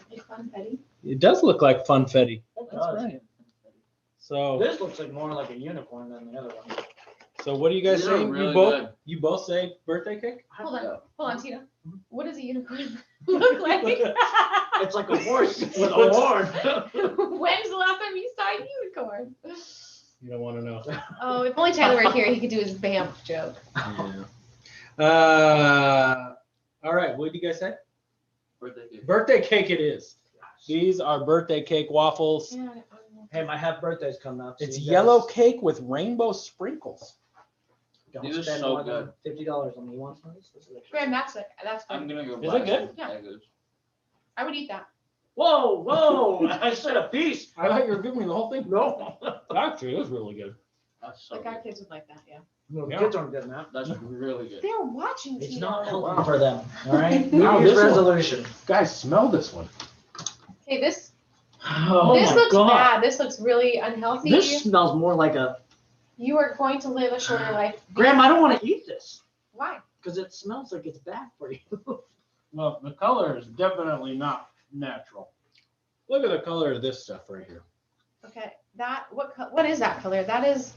Like funfetti. It does look like funfetti. It does. right. So, This looks like more like a unicorn than the other one. so what do you guys These are say? really You both say birthday cake? Hold on, hold on, Tina. Mm-hmm. What does a unicorn look like? It's like a horse with a horn. When's the last time you saw a unicorn? You don't want to know. Oh, if only Tyler were here, he could do his BAMF joke. All right, what did you guys say? Birthday cake. Birthday cake it is. These are birthday cake waffles. Hey, my half birthday's coming up. so It's you guys yellow cake with rainbow sprinkles. Don't These are spend so more than good. $50 on me. You want some of these? This is extra. Graham, that's good. That's I'm good. gonna go. Is buy it good? some Yeah. Eggos. I would eat that. Whoa, whoa! I said a piece. I thought you were giving me the whole thing. No. Actually, it was really good. That's so Like our good. kids would like that, yeah. No, Yeah. kids aren't getting that. That's really good. They're watching It's TV. not healthy for them. All right. Now New Year's this one- resolution. Guys, smell this one. Okay, this Oh this my looks God. bad. This looks really unhealthy. This smells more like a. You are going to live a shorter life. Graham, I don't want to eat this Why? because it smells like it's bad for you. Well, the color is definitely not natural. Look at the color of this stuff right here. Okay, that what is that color? That's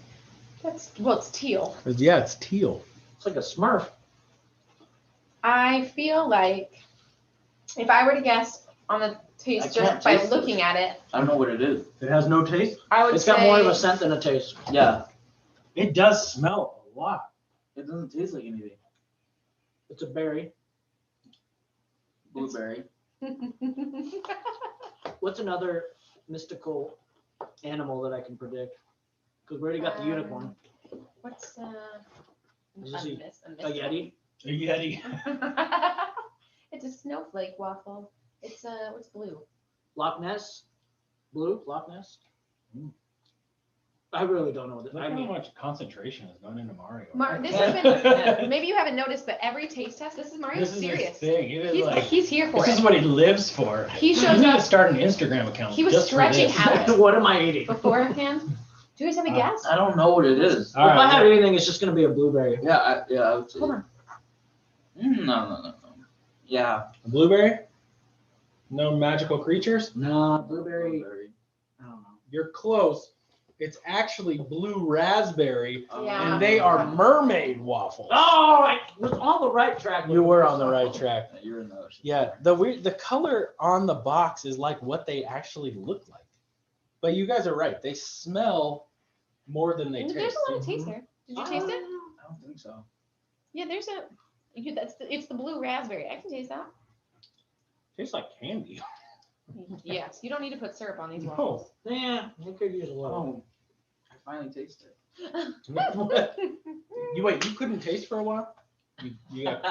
it's teal. Yeah, it's teal. It's like a Smurf. I feel like if I were to guess on the taste I just can't by taste looking at it, I don't know what it is. It has no taste. I would It's say got more of a scent than a taste. Yeah. It does smell a lot. It doesn't taste like anything. It's a berry. Blueberry. What's another mystical animal that I can predict? Because we already got the unicorn. What's Is this a A Yeti? A Yeti. It's a snowflake waffle. It's what's blue? Loch Ness? Blue? Loch Ness? Mm. I really don't know. Look I how mean, much concentration has gone into Mario. This has been maybe you haven't noticed, but every taste test, this is Mario's This is serious. his thing. It is like He's here for this is it. what he lives for. He You shows need to up start an Instagram account. He was just for stretching this. out. what am I eating? beforehand. Do you guys have a guess? I don't know what it is. All If I right. have anything, it's just going to be a blueberry. Yeah, I would say. Hold on. No. Yeah. A blueberry? No magical creatures? No, blueberry. Blueberry. I don't know. You're close. It's actually blue raspberry, Yeah. and they are mermaid waffles. Oh, I was on the right track. You were on the right track. Yeah, you're in the ocean. Yeah, the color on the box is like what they actually look like. But you guys are right. They smell more than they There's taste. a lot of taste there. Did you taste it? I don't think so. Yeah, there's a. It's the blue raspberry. I can taste that. Tastes like candy. Yes, you don't need to put syrup on these No. waffles. Yeah, you could use a little. Oh, I finally tasted You couldn't taste for a while? You got,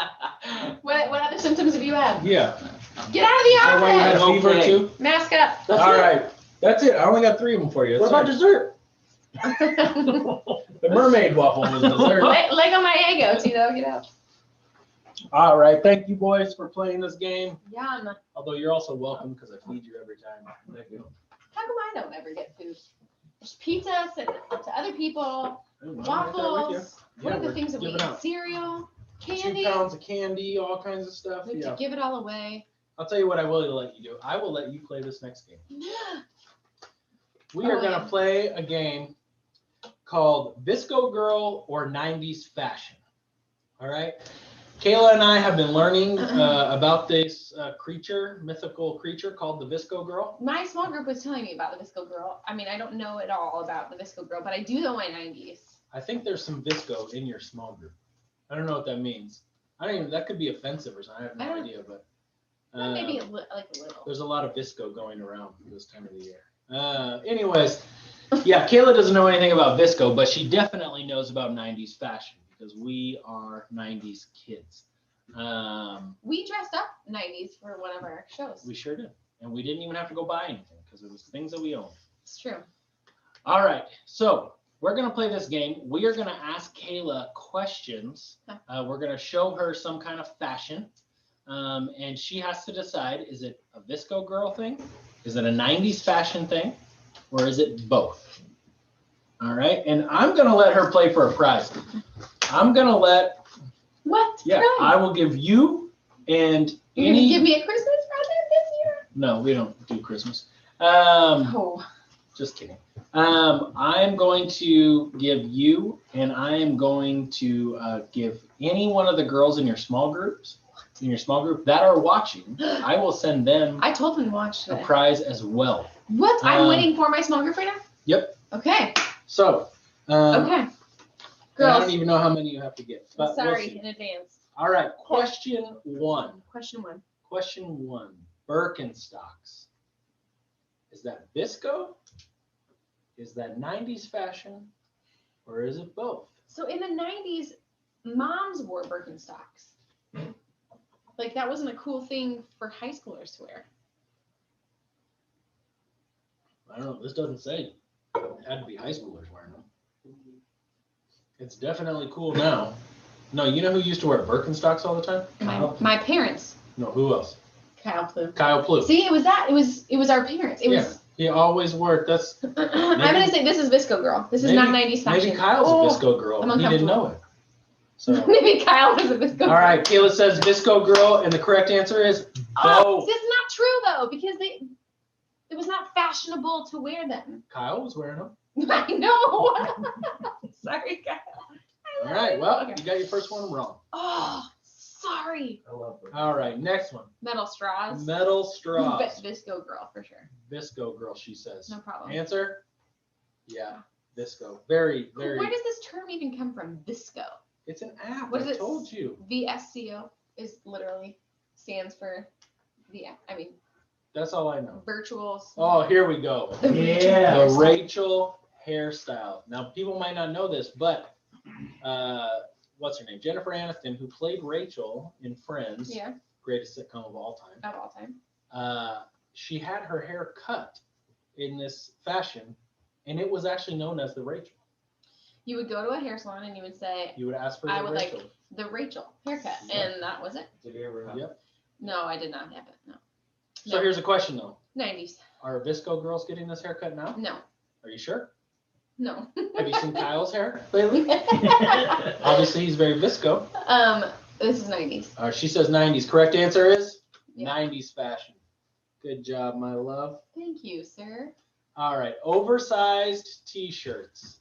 it. What other symptoms have you had? yeah. Get out of Is that why you had the Okay. fever too? office. Mask up. That's All it. right. That's it. I only got 3 of them for you. What That's about fine. dessert? The mermaid waffle was dessert. Lego my ego, Tito. Get out. All right. Thank you, boys, for playing this game. Yum. Although you're also welcome because I feed you every time. Thank you. How come I don't ever get food? There's pizza sent to other people. Ooh, Waffles. What Yeah, are the we're things that we giving eat? out Cereal, 2 candy. pounds of candy, all kinds of stuff. We Yeah. could give it all away. I'll tell you what I will let you do. I will let you play this next game. We are Oh, going yeah. to play a game called Visco Girl or 90s Fashion. All right. Kayla and I have been learning about this mythical creature called the Visco Girl. My small group was telling me about the Visco Girl. I mean, I don't know at all about the Visco Girl, but I do know my 90s. I think there's some Visco in your small group. I don't know what that means. That could be offensive or something. I have no idea, but Maybe like a little. there's a lot of Visco going around this time of the year. Anyways, yeah, Kayla doesn't know anything about Visco, but she definitely knows about 90s fashion because we are 90s kids. We dressed up 90s for one of our shows. We sure did. And we didn't even have to go buy anything because it was things that we owned. It's true. All right. So we're going to play this game. We are going to ask Kayla questions. We're going to show her some kind of fashion. And she has to decide, is it a Visco Girl thing? Is it a 90s fashion thing? Or is it both? All right. And I'm going to let her play for a prize. I'm going to let. What? Yeah, Prize? I will give you and You're going to give me a Christmas present this year? No, we don't do Christmas. Oh. Just kidding. I'm going to give you, and I am going to give any one of the girls in your small group that are watching, I will send them I told them to watch a today. prize as well. What? I'm winning for my small group right now? Yep. Okay. So, Okay. I Girls, don't even know how many you have to get. But sorry we'll see. in advance. All right. Question one. Question one. Birkenstocks. Is that Visco? Is that 90s fashion? Or is it both? So in the 90s, moms wore Birkenstocks. Like that wasn't a cool thing for high schoolers to wear. I don't know. This doesn't say it had to be high schoolers wearing them. It's definitely cool now. No, you know who used to wear Birkenstocks all the time? My parents. No, who else? Kyle Plouffe. Kyle Plouffe. See, it was our parents. It was. He always wore. That's. I'm gonna say this is Visco Girl. This is not 90s fashion. Maybe Kyle's a Visco girl. I'm He didn't know it. So. Maybe Kyle was a Visco Girl. All right, Kayla says Visco Girl, and the correct answer is both. This is not true though, because it was not fashionable to wear them. Kyle was wearing them. I know. Sorry, Kyle. All right, well, Okay. you got your first one wrong. Oh, sorry. I love it. All right, next one. Metal straws. Metal straws. Visco Girl for sure. Visco Girl, she says. No problem. Answer? Yeah, Visco. Very, very. Where does this term even come from? Visco. It's an app. What is I it? told you. VSCO is literally stands for That's all I know. virtual. Oh, here we go. Yeah. The Rachel hairstyle. Now, people might not know this, but what's her name? Jennifer Aniston, who played Rachel in Friends, Yeah, greatest sitcom of all time. of all time. She had her hair cut in this fashion, and it was actually known as the Rachel. You would go to a hair salon and you would say, You would ask for I the would Rachel. like the Rachel haircut, Yeah. and that was it. Did you ever have? Yep. No, I did not have it. No. So No. here's a question though: 90s. Are Visco girls getting this haircut now? No. Are you sure? No. Have you seen Kyle's hair lately? Obviously, he's very Visco. This is 90s. She says 90s. Correct answer is Yeah. 90s fashion. Good job, my love. Thank you, sir. All right, oversized t-shirts.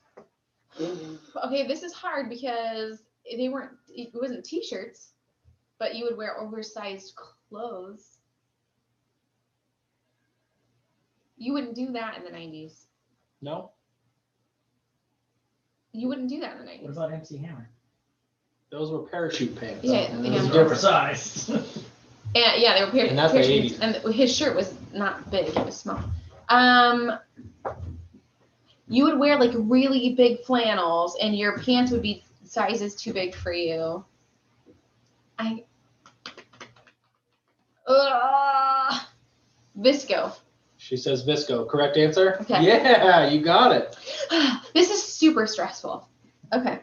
Okay, this is hard because it wasn't t-shirts, but you would wear oversized clothes. You wouldn't do that in the 90s. No? You wouldn't do that in the 90s. What about MC Hammer? Those were parachute pants. Yeah, Those yeah. are different. Oversized. And yeah, they were And that's the parachutes, 80s. and his shirt was not big; it was small. You would wear like really big flannels, and your pants would be sizes too big for you. Visco. She says Visco. Correct answer? Okay. Yeah, you got it. This is super stressful. Okay.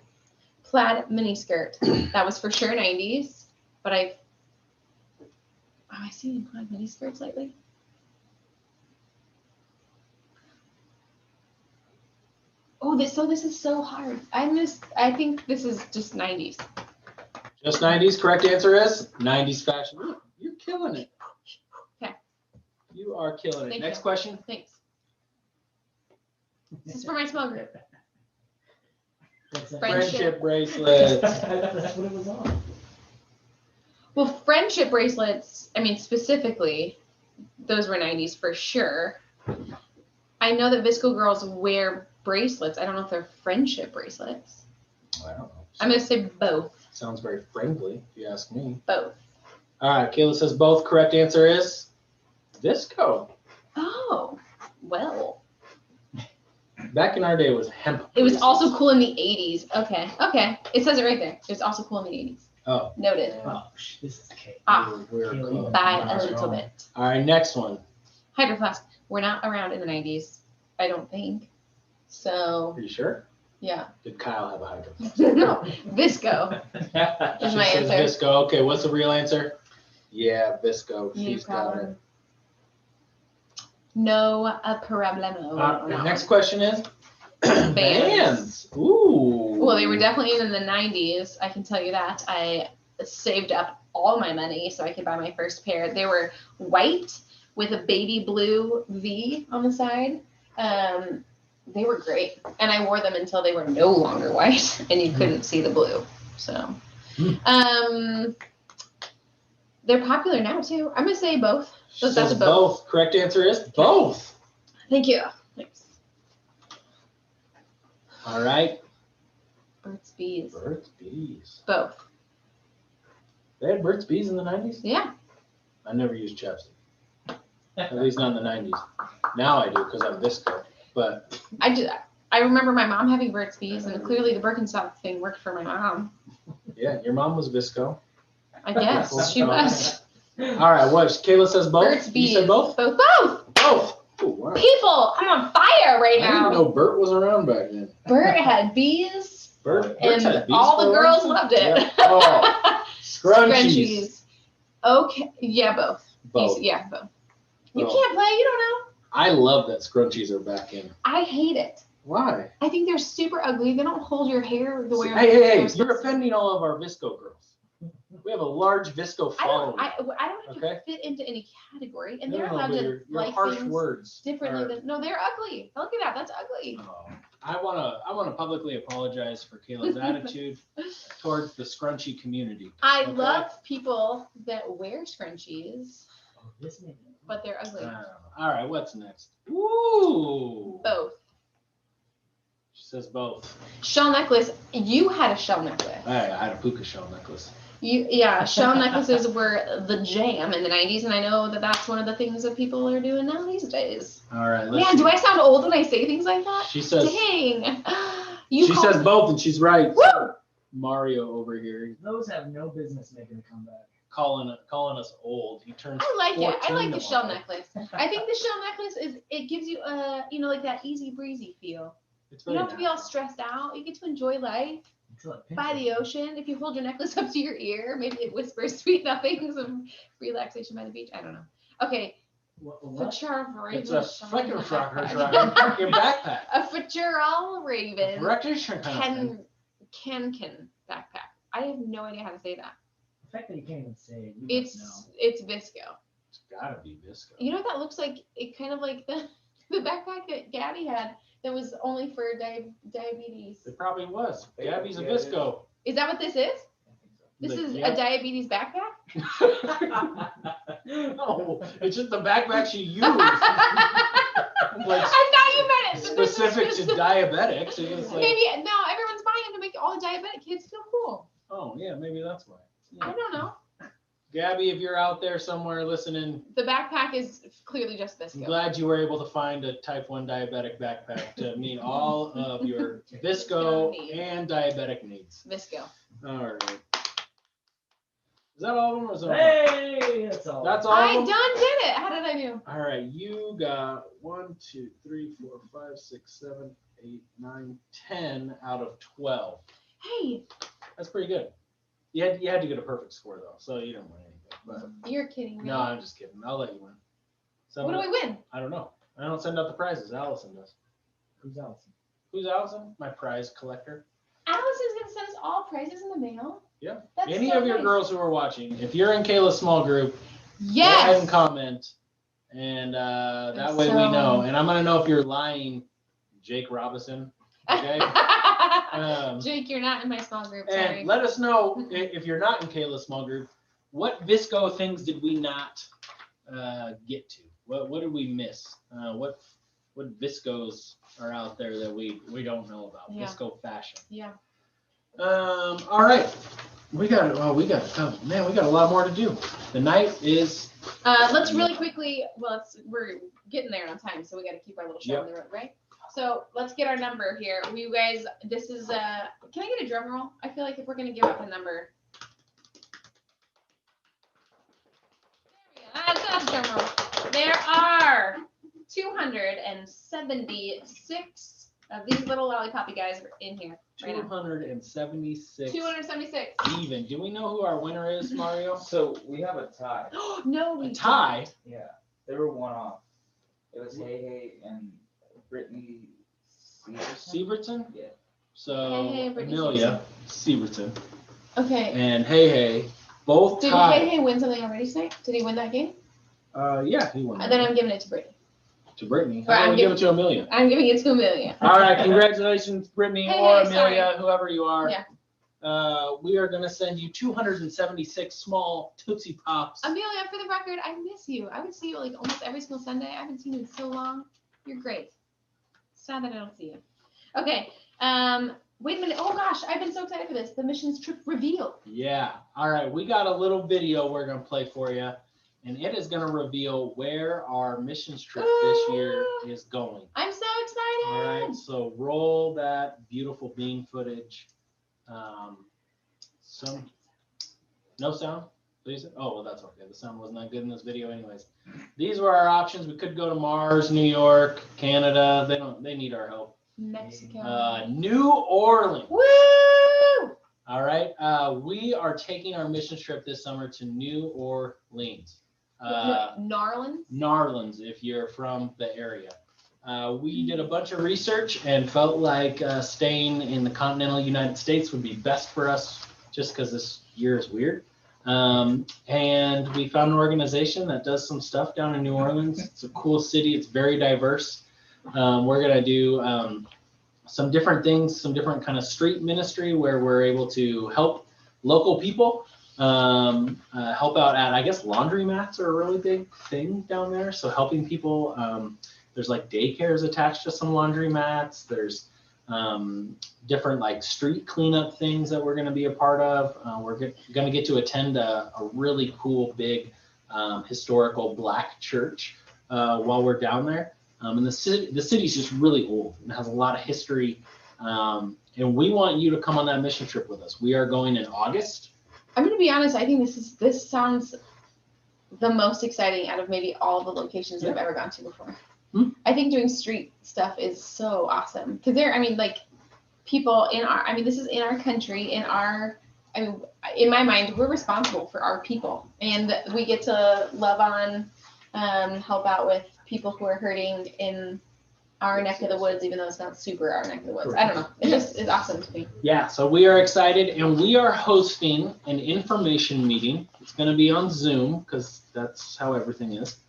Plaid miniskirt. That was for sure 90s, but have I seen plaid miniskirts lately? Oh, this is so hard. I think this is just 90s. Just 90s. Correct answer is 90s fashion. Ooh, you're killing it. Okay. You are killing it. Thank Next you. question. Thanks. This is for my small group. What's that? Friendship. Friendship bracelets. That's what it was on. friendship bracelets, I mean, specifically, those were 90s for sure. I know that Visco girls wear bracelets. I don't know if they're friendship bracelets. I don't know. I'm going to say both. Sounds very friendly, if you ask me. Both. All right, Kayla says both. Correct answer is Visco. Oh, well. Back in our day, it was hemp. It was bracelets. also cool in the 80s. Okay. It says it right there. It was also cool in the 80s. Oh. Noted. Oh, this is Kate. We're cool. By a little bit. All right, next one. Hydro Flask. We're not around in the 90s, I don't think. So, Are you sure? yeah. Did Kyle have a hydro? No, Visco is She my says answer. Visco. Okay, what's the real answer? Yeah, Visco. No She's got it. problem. No problemo. The No. next question is Vans. Vans. Ooh. Well, they were definitely in the 90s. I can tell you that. I saved up all my money so I could buy my first pair. They were white with a baby blue V on the side. They were great. And I wore them until they were no longer white and you couldn't see the blue. So, they're popular now too. I'm going to say both. She So that's says both. both. Correct answer is both. Thank you. Thanks. All right. Burt's Bees. Burt's Bees. Both. They had Burt's Bees in the 90s? Yeah. I never used chapstick. At least not in the 90s. Now I do because I'm Visco. But I remember my mom having Burt's Bees, and clearly the Birkenstock thing worked for my mom. yeah, your mom was Visco. I guess she was. All right, what? Kayla says both? Burt's Bees. You said both? Both. Both. Oh, wow. People, I'm on fire right I didn't even now. know Bert was around back then. Bert had bees, Burt's and had bees all for the a girls while? loved it. Yeah. Oh, scrunchies. Okay, yeah, both. Both. Yeah, both. You Both. can't play, you don't know. I love that scrunchies are back in. I hate it. Why? I think they're super ugly. They don't hold your hair the way. Hey, you're offending all of our Visco girls. We have a large Visco I following. don't have Okay. to fit into any category, and No, they're no, allowed but to your like harsh things words differently are- than. No, they're ugly. Look at that. That's ugly. Oh, I wanna publicly apologize for Kayla's attitude towards the scrunchy community. I Okay. love people that wear scrunchies, Oh, this name. but they're ugly. All right, what's next? Ooh. Both. She says both. Shell necklace. You had a shell necklace. I had a puka shell necklace. Shell necklaces were the jam in the 90s, and I know that that's one of the things that people are doing now these days. All right. Man, do I sound old when I say things like that? She says. Dang. She says both, and she's right. Woo! Mario over here Those have no business making a comeback. calling us old. He turns. I like it. I like the 14 shell tomorrow. necklace. I think the shell necklace it gives you like that easy breezy feel. It's You very don't have to be all natural. stressed out. You get to enjoy life It's like by the ocean. If you hold your necklace up to your ear, maybe it whispers sweet nothings of relaxation by the beach. I don't know. Okay. What? Futural raven. It's a fucking your backpack. A futural raven Recreation kind of thing. can backpack. I have no idea how to say that. The fact that you can't even say it. You must know. It's Visco. It's gotta be Visco. You know what that looks like? It kind of like the backpack that Gabby had that was only for diabetes. It probably was. Gabby's a Visco. Is that what this is? This is Yeah. a diabetes backpack? No, it's just the backpack she used. I thought you meant it. but this is Specific to just- diabetics. So it's like, Maybe no, everyone's buying it to make all the diabetic kids feel cool. oh yeah, maybe that's why. I Yeah. don't know. Gabby, if you're out there somewhere listening, The backpack is clearly just I'm Visco. glad you were able to find a type 1 diabetic backpack to meet all of your Visco and diabetic needs. Visco. All right. Is that all of them or is that all? Hey, that's all. That's all I of them? done did it. How did I do? All right, you got 1, 2, 3, 4, 5, 6, 7, 8, 9, 10 out of 12. Hey, That's pretty good. You had to get a perfect score though, so you didn't win anything. But you're kidding me. no, I'm just kidding. I'll let you win. So What do we win? I don't know. I don't send out the prizes. Allison does. Who's Allison? Who's Allison? My prize collector. Allison's gonna send us all prizes in the mail. Yeah. That's Any so of your nice. girls who are watching, if you're in Kayla's small group, go ahead Yes. and comment, and that I'm way we so- know. And I'm gonna know if you're lying, Jake Robinson. Okay. Jake, you're not in my small group. Sorry. And let us know if you're not in Kayla's small group, what Visco things did we not get to? What did we miss? What Viscos are out there that we don't know about? Yeah. Visco fashion. Yeah. All right. We got a lot more to do. The night is. Let's really quickly. Well, we're getting there on time, so we got to keep our little show on the road, right? So let's get our number here. You guys, this is. Can I get a drum roll? I feel like if we're gonna give up a number. That's a drum roll. There are 276 of these little lollipoppy guys in here. Right now. 276. 276. Even. Do we know who our winner is, Mario? So we have a tie. No, A tie. Yeah, they were one off. It was Hey Hey and Brittany Sievertson? Yeah. So Hey Hey, Brittany Amelia Sievertson Okay. and Hey both Did tied. Hey win something already tonight? Did he win that game? Yeah, he won. Then I'm giving it to Brittany. To Brittany. But How I'm about we give it to Amelia? I'm giving it to Amelia. All right, congratulations, Brittany Hey, or hey, Amelia, whoever you are. Yeah. We are going to send you 276 small Tootsie Pops. Amelia, for the record, I miss you. I would see you like almost every single Sunday. I haven't seen you in so long. You're great. Sad that I don't see you. Okay. Wait a minute. Oh gosh, I've been so excited for this. The missions trip reveal. Yeah. All right, we got a little video we're going to play for you, and it is going to reveal where our missions trip this year is going. I'm so excited. All right, so roll that beautiful bean footage. No sound, please. Oh, well, that's okay. The sound wasn't that good in this video anyways. These were our options. We could go to Mars, New York, Canada. They need our help. Mexico. New Orleans. Woo! All right. We are taking our mission trip this summer to New Orleans. Narlands? Narlands, if you're from the area. We did a bunch of research and felt like staying in the continental United States would be best for us just because this year is weird. And we found an organization that does some stuff down in New Orleans. It's a cool city. It's very diverse. We're going to do some different things, some different kind of street ministry where we're able to help local people. Help out at, I guess, laundromats are a really big thing down there. So helping people, there's like daycares attached to some laundromats. There's different like street cleanup things that we're going to be a part of. We're going to get to attend a really cool, big historical Black church while we're down there. And the city's just really old and has a lot of history. And we want you to come on that mission trip with us. We are going in August. I'm going to be honest. I think this sounds the most exciting out of maybe all the locations that I've ever gone to before. I think doing street stuff is so awesome because people in our, this is in our country, in my mind, we're responsible for our people and we get to love on, help out with people who are hurting in our neck of the woods, even though it's not super our neck of the woods. I don't know. It just is awesome to me. Yeah, so we are excited and we are hosting an information meeting. It's going to be on Zoom because that's how everything is.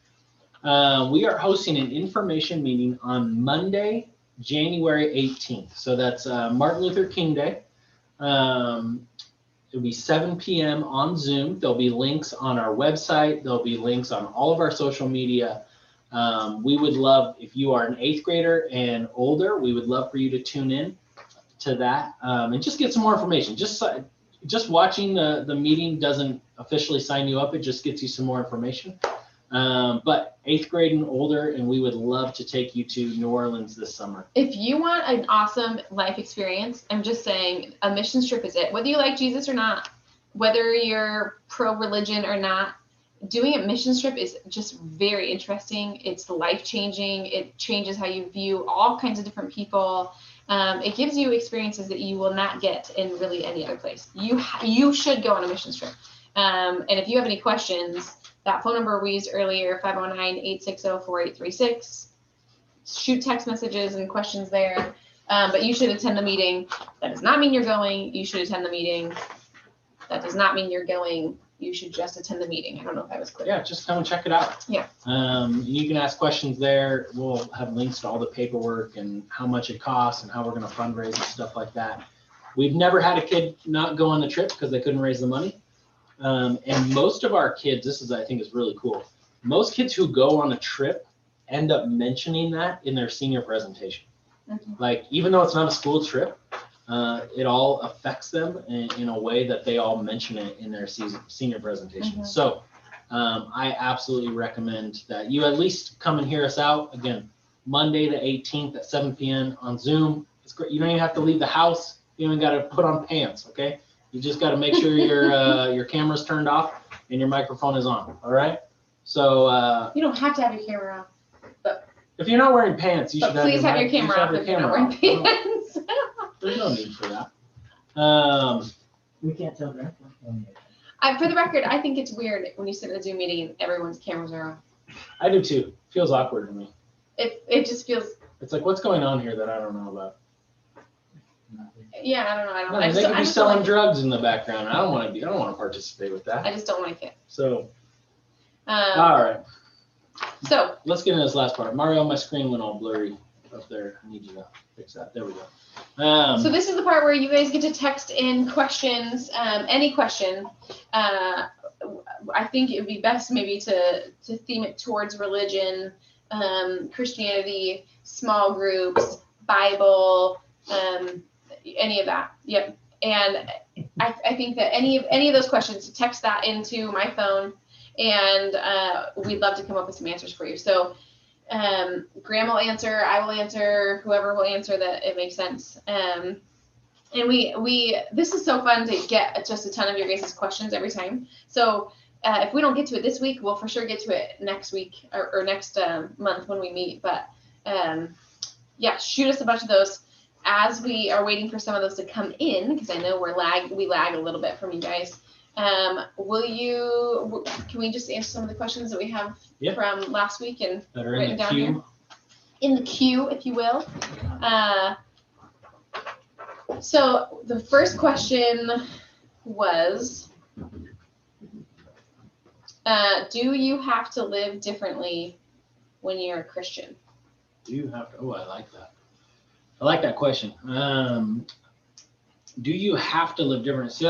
We are hosting an information meeting on Monday, January 18th. So that's Martin Luther King Day. It'll be 7 p.m. on Zoom. There'll be links on our website. There'll be links on all of our social media. We would love, if you are an 8th grader and older, we would love for you to tune in to that and just get some more information. Just watching the meeting doesn't officially sign you up. It just gets you some more information. But 8th grade and older, and we would love to take you to New Orleans this summer. If you want an awesome life experience, I'm just saying a mission trip is it. Whether you like Jesus or not, whether you're pro-religion or not, doing a mission trip is just very interesting. It's life-changing. It changes how you view all kinds of different people. It gives you experiences that you will not get in really any other place. You should go on a mission trip. And if you have any questions, that phone number we used earlier, 509-860-4836. Shoot text messages and questions there. But you should attend the meeting. That does not mean you're going. You should attend the meeting. That does not mean you're going. You should just attend the meeting. I don't know if that was clear. Yeah, just come and check it out. Yeah. You can ask questions there. We'll have links to all the paperwork and how much it costs and how we're going to fundraise and stuff like that. We've never had a kid not go on the trip because they couldn't raise the money. And most of our kids, I think is really cool. Most kids who go on a trip end up mentioning that in their senior presentation. Like, even though it's not a school trip, it all affects them in a way that they all mention it in their senior presentation. So I absolutely recommend that you at least come and hear us out. Again, Monday the 18th at 7 p.m. on Zoom. It's great. You don't even have to leave the house. You don't even got to put on pants, okay? You just got to make sure your camera's turned off and your microphone is on, all right? So you don't have to have your camera on. If you're not wearing pants, you should please have your camera off if you're not wearing pants. There's no need for that. We can't tell that. For the record, I think it's weird when you sit in a Zoom meeting and everyone's cameras are on. I do too. Feels awkward to me. It just feels. It's like, what's going on here that I don't know about? Yeah, I don't know. No, they could be selling drugs in the background. I don't want to participate with that. I just don't like it. So, all right. So let's get into this last part. Mario, my screen went all blurry up there. I need you to fix that. There we go. So this is the part where you guys get to text in questions, any question. I think it would be best maybe to theme it towards religion, Christianity, small groups, Bible, any of that. Yep. And I think that any of those questions, text that into my phone, and we'd love to come up with some answers for you. So Graham will answer, I will answer, whoever will answer that it makes sense. And we this is so fun to get just a ton of your guys' questions every time. So if we don't get to it this week, we'll for sure get to it next week or next month when we meet. But yeah, shoot us a bunch of those as we are waiting for some of those to come in, because I know we lag a little bit from you guys. Can we just answer some of the questions that we have from last week and that are written in the down queue here? In the queue, if you will. So the first question was, do you have to live differently when you're a Christian? Do you have to? Oh, I like that. I like that question. Do you have to live different? See,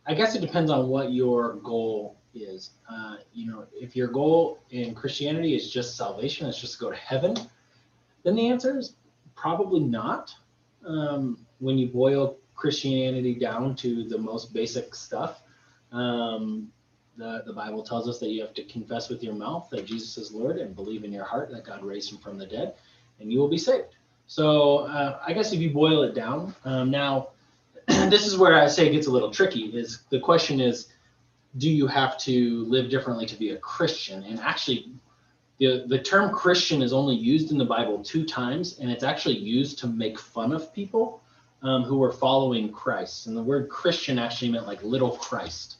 I guess it depends on what your goal is. If your goal in Christianity is just salvation, it's just to go to heaven, then the answer is probably not. When you boil Christianity down to the most basic stuff, the Bible tells us that you have to confess with your mouth that Jesus is Lord and believe in your heart that God raised him from the dead, and you will be saved. So I guess if you boil it down, now this is where I say it gets a little tricky. Is the question is, do you have to live differently to be a Christian? And actually, the term Christian is only used in the Bible 2 times, and it's actually used to make fun of people who were following Christ. And the word Christian actually meant like little Christ.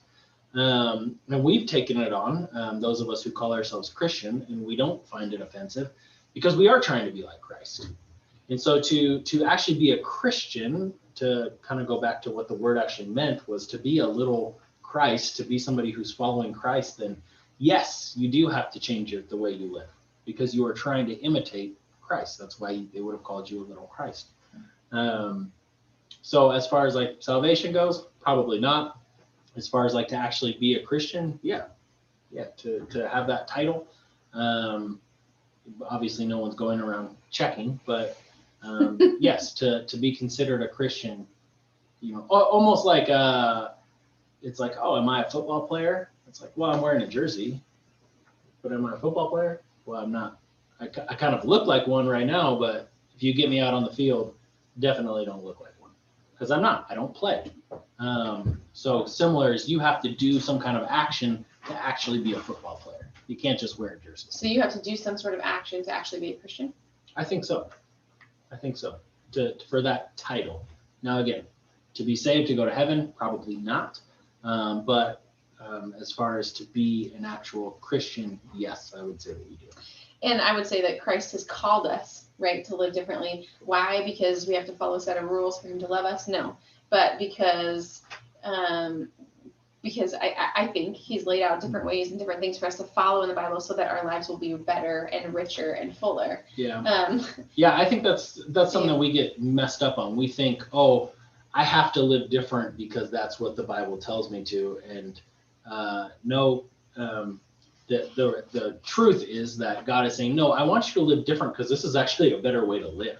And we've taken it on, those of us who call ourselves Christian, and we don't find it offensive because we are trying to be like Christ. And so to actually be a Christian, to kind of go back to what the word actually meant, was to be a little Christ, to be somebody who's following Christ, then yes, you do have to change the way you live because you are trying to imitate Christ. That's why they would have called you a little Christ. So as far as like salvation goes, probably not. As far as like to actually be a Christian, yeah, to have that title. Obviously no one's going around checking, but yes, to be considered a Christian, almost like it's like, oh, am I a football player? It's like, well, I'm wearing a jersey, but am I a football player? Well, I'm not. I kind of look like one right now, but if you get me out on the field, definitely don't look like one because I'm not. I don't play. So similar is you have to do some kind of action to actually be a football player. You can't just wear a jersey. So you have to do some sort of action to actually be a Christian? I think so. For that title. Now again, to be saved, to go to heaven, probably not. But as far as to be an actual Christian, yes, I would say that you do. And I would say that Christ has called us, right, to live differently. Why? Because we have to follow a set of rules for him to love us? No. But because I think he's laid out different ways and different things for us to follow in the Bible so that our lives will be better and richer and fuller. Yeah. Yeah, I think that's something that we get messed up on. We think, oh, I have to live different because that's what the Bible tells me to. And the truth is that God is saying, no, I want you to live different because this is actually a better way to live.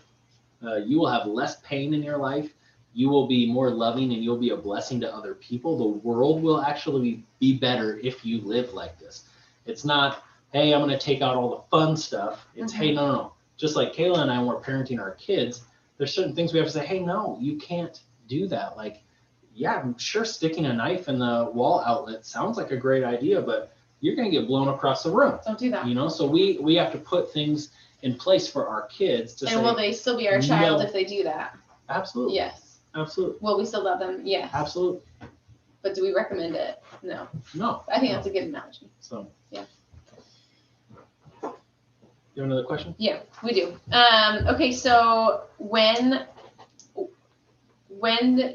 You will have less pain in your life. You will be more loving and you'll be a blessing to other people. The world will actually be better if you live like this. It's not, hey, I'm going to take out all the fun stuff. It's, hey, no. Just like Kayla and I were parenting our kids, there's certain things we have to say, hey, no, you can't do that. Like, yeah, I'm sure sticking a knife in the wall outlet sounds like a great idea, but you're going to get blown across the room. Don't do that. You know, so we have to put things in place for our kids to say. And will they still be our child if they do that? Absolutely. Yes. Absolutely. Will we still love them? Yes. Absolutely. But do we recommend it? No. No. I think that's a good analogy. So. Yeah. You have another question? Yeah, we do. Okay, so when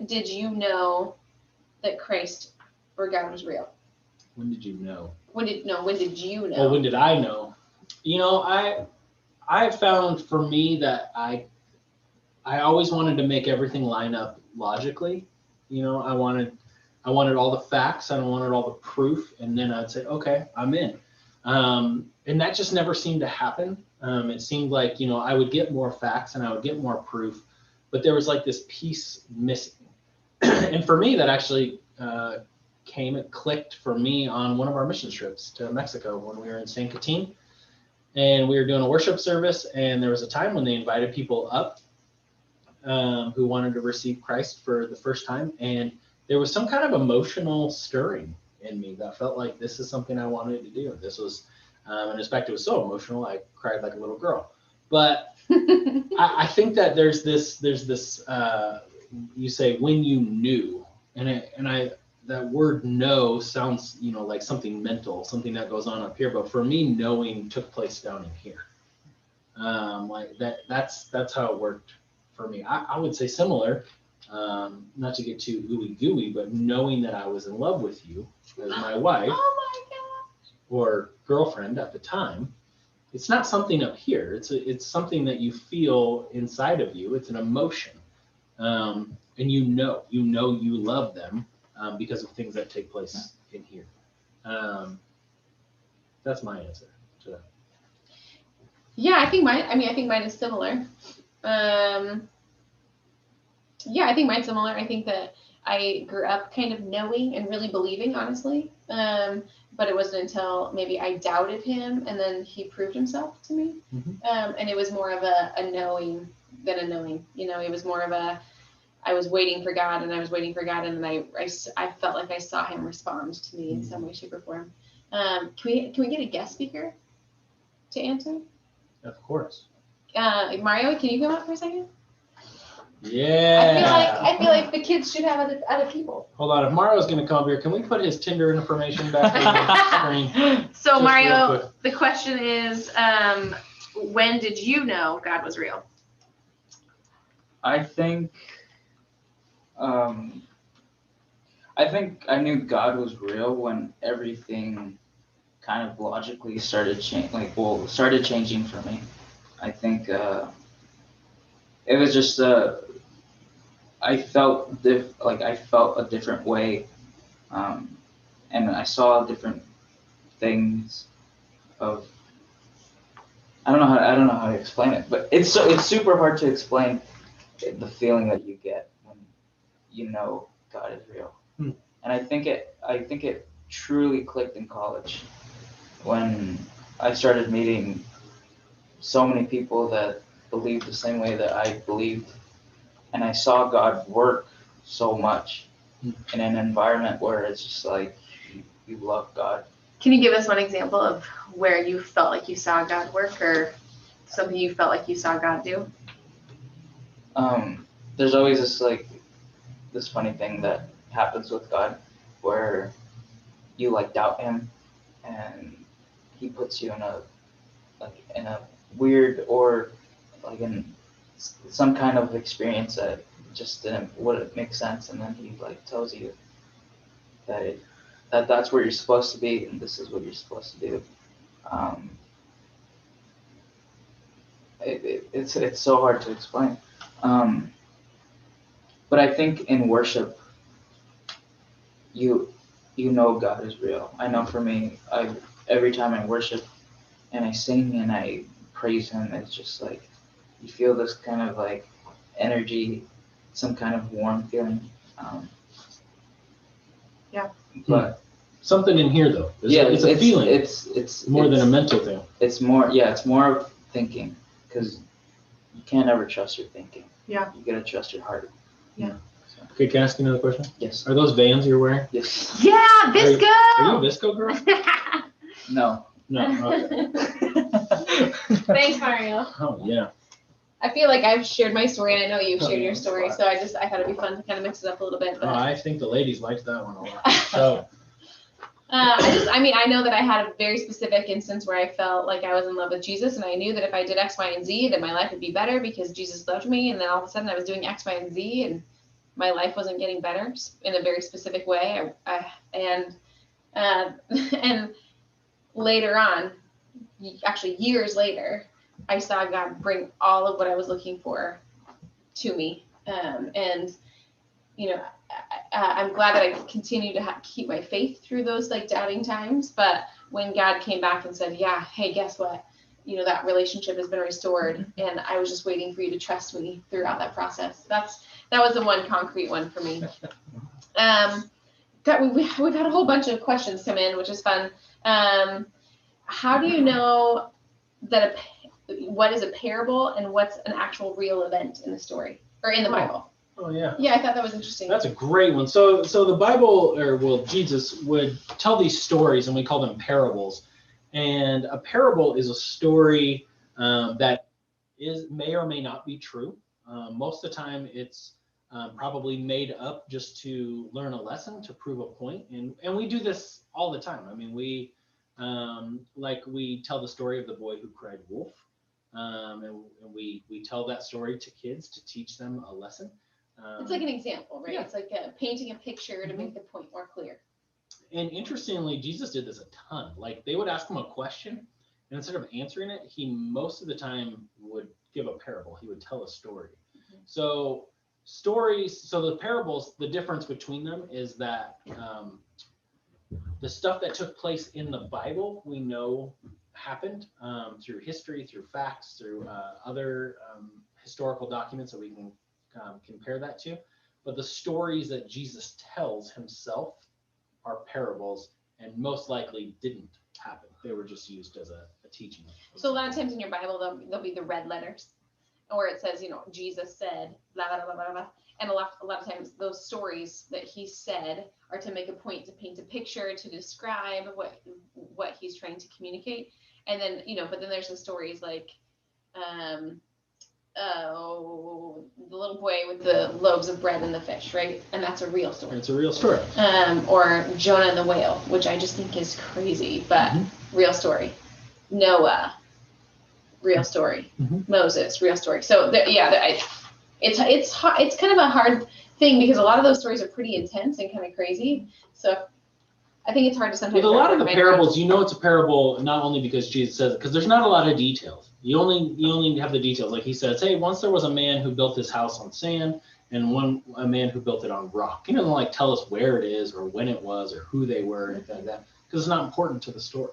did you know that Christ or God was real? When did you know? When did you know? Well, when did I know? You know, I found for me that I always wanted to make everything line up logically. You know, I wanted all the facts, I wanted all the proof, and then I'd say, okay, I'm in. And that just never seemed to happen. It seemed like, you know, I would get more facts and I would get more proof, but there was like this piece missing. And for me, that actually it clicked for me on one of our mission trips to Mexico when we were in San Quintin. And we were doing a worship service, and there was a time when they invited people up who wanted to receive Christ for the first time. And there was some kind of emotional stirring in me that felt like this is something I wanted to do. This was, and in fact, it was so emotional, I cried like a little girl. But I think that there's this, you say when you knew, that word know sounds, you know, like something mental, something that goes on up here. But for me, knowing took place down in here. Like that's how it worked for me. I would say similar, not to get too ooey gooey, but knowing that I was in love with you as my wife or girlfriend at the time, it's not something up here. It's something that you feel inside of you. It's an emotion. And you know you love them because of things that take place in here. That's my answer to that. Yeah, I think mine is similar. Yeah, I think mine's similar. I think that I grew up kind of knowing and really believing, honestly. But it wasn't until maybe I doubted him and then he proved himself to me. Mm-hmm. And it was more of a knowing than a knowing. You know, it was more of I was waiting for God and then I felt like I saw him respond to me in some way, shape, or form. Can we get a guest speaker to answer? Of course. Mario, can you come up for a second? Yeah. I feel like the kids should have other people. Hold on, if Mario's gonna come up here, can we put his Tinder information back on the screen? So Mario, the question is, when did you know God was real? I think I knew God was real when everything kind of logically started changing for me. I think it was just I felt a different way, and I saw different things of I don't know how to explain it, but it's super hard to explain the feeling that you get when you know God is real. And I think it truly clicked in college when I started meeting so many people that believed the same way that I believed, and I saw God work so much in an environment where it's just like you love God. Can you give us one example of where you felt like you saw God work, or something you felt like you saw God do? There's always this funny thing that happens with God where you doubt him and he puts you in a weird or in some kind of experience that just wouldn't make sense, and then he tells you that that's where you're supposed to be and this is what you're supposed to do. It's so hard to explain. But But I think in worship, you know God is real. I know for me, every time I worship and I sing and I praise Him, it's just like you feel this kind of like energy, some kind of warm feeling. Yeah. But something in here though. It's a feeling. It's more than a mental thing. It's more of thinking, because you can't ever trust your thinking. Yeah. You gotta trust your heart. Yeah. Okay, can I ask you another question? Yes. Are those Vans you're wearing? Yes. Yeah, Visco. Are you a Visco girl? No. No. Okay. Thanks, Mario. Oh yeah. I feel like I've shared my story, and I know you've shared your story, so I thought it'd be fun to kind of mix it up a little bit. But, I think the ladies liked that one a lot. So. I know that I had a very specific instance where I felt like I was in love with Jesus, and I knew that if I did X, Y, and Z, that my life would be better because Jesus loved me. And then all of a sudden, I was doing X, Y, and Z, and my life wasn't getting better in a very specific way. And later on, actually years later, I saw God bring all of what I was looking for to me. And you know, I'm glad that I continue to keep my faith through those like doubting times. But when God came back and said, yeah, hey, guess what? You know, that relationship has been restored, and I was just waiting for you to trust me throughout that process. That was the one concrete one for me. We've had a whole bunch of questions come in, which is fun. How do you know that what is a parable and what's an actual real event in the story or in the Bible? Oh yeah. Yeah, I thought that was interesting. That's a great one. So the Bible, Jesus would tell these stories, and we call them parables. And a parable is a story that may or may not be true. Most of the time, it's probably made up just to learn a lesson, to prove a point. And we do this all the time. I mean, we tell the story of the boy who cried wolf, and we tell that story to kids to teach them a lesson. It's like an example, right? Yeah. It's like painting a picture to make the point more clear. And interestingly, Jesus did this a ton. Like they would ask him a question, and instead of answering it, he most of the time would give a parable. He would tell a story. Mm-hmm. So the parables, the difference between them is that the stuff that took place in the Bible, we know happened through history, through facts, through other historical documents that we can compare that to. But the stories that Jesus tells himself are parables, and most likely didn't happen. They were just used as a teaching. So a lot of times in your Bible, there'll be the red letters, or it says, Jesus said, blah, blah, blah, blah, blah. And a lot of times those stories that he said are to make a point, to paint a picture, to describe what he's trying to communicate. And then, but then there's the stories like, the little boy with the loaves of bread and the fish, right? And that's a real story. It's a real story. Or Jonah and the whale, which I just think is crazy, but real story. Noah, real story. Moses, real story. So it's kind of a hard thing because a lot of those stories are pretty intense and kind of crazy. So I think it's hard to sometimes. With a lot of the parables, it's a parable not only because Jesus says it, because there's not a lot of details. You only have the details. Like he says, hey, once there was a man who built his house on sand, and a man who built it on rock. He doesn't tell us where it is or when it was or who they were or anything like that, because it's not important to the story.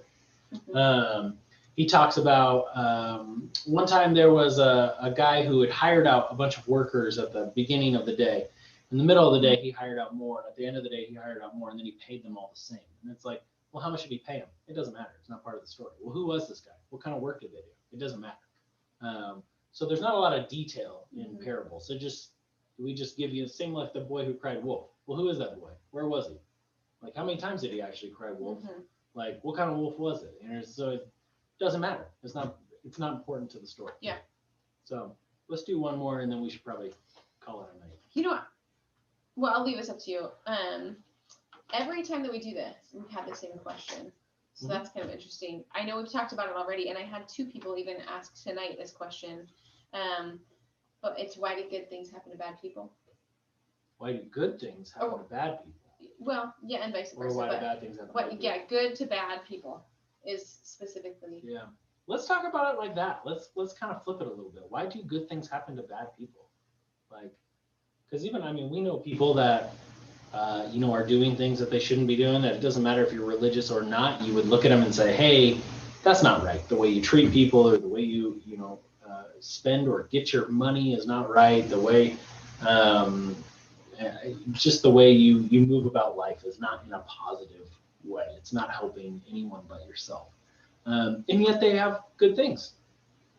He talks about one time there was a guy who had hired out a bunch of workers at the beginning of the day. In the middle of the day, he hired out more. And at the end of the day, he hired out more. And then he paid them all the same. And it's like, well, how much did he pay them? It doesn't matter. It's not part of the story. Well, who was this guy? What kind of work did they do? It doesn't matter. So there's not a lot of detail in parables. We just give you the same like the boy who cried wolf. Well, who is that boy? Where was he? Like, how many times did he actually cry wolf? Like, what kind of wolf was it? And so it doesn't matter. It's not important to the story. Yeah. So let's do one more, and then we should probably call it a night. You know what? Well, I'll leave this up to you. Every time that we do this, we've had the same question. So that's kind of interesting. I know we've talked about it already, and I had 2 people even ask tonight this question. But it's, why do good things happen to bad people? Why do good things happen to bad people? Well, yeah, and vice versa. Or why do bad things happen to bad people? Yeah, good to bad people is specifically. Yeah. Let's talk about it like that. Let's kind of flip it a little bit. Why do good things happen to bad people? Because even, I mean, we know people that, are doing things that they shouldn't be doing, that it doesn't matter if you're religious or not, you would look at them and say, hey, that's not right. The way you treat people or the way you spend or get your money is not right. The way, just the way you move about life is not in a positive way. It's not helping anyone but yourself. And yet they have good things.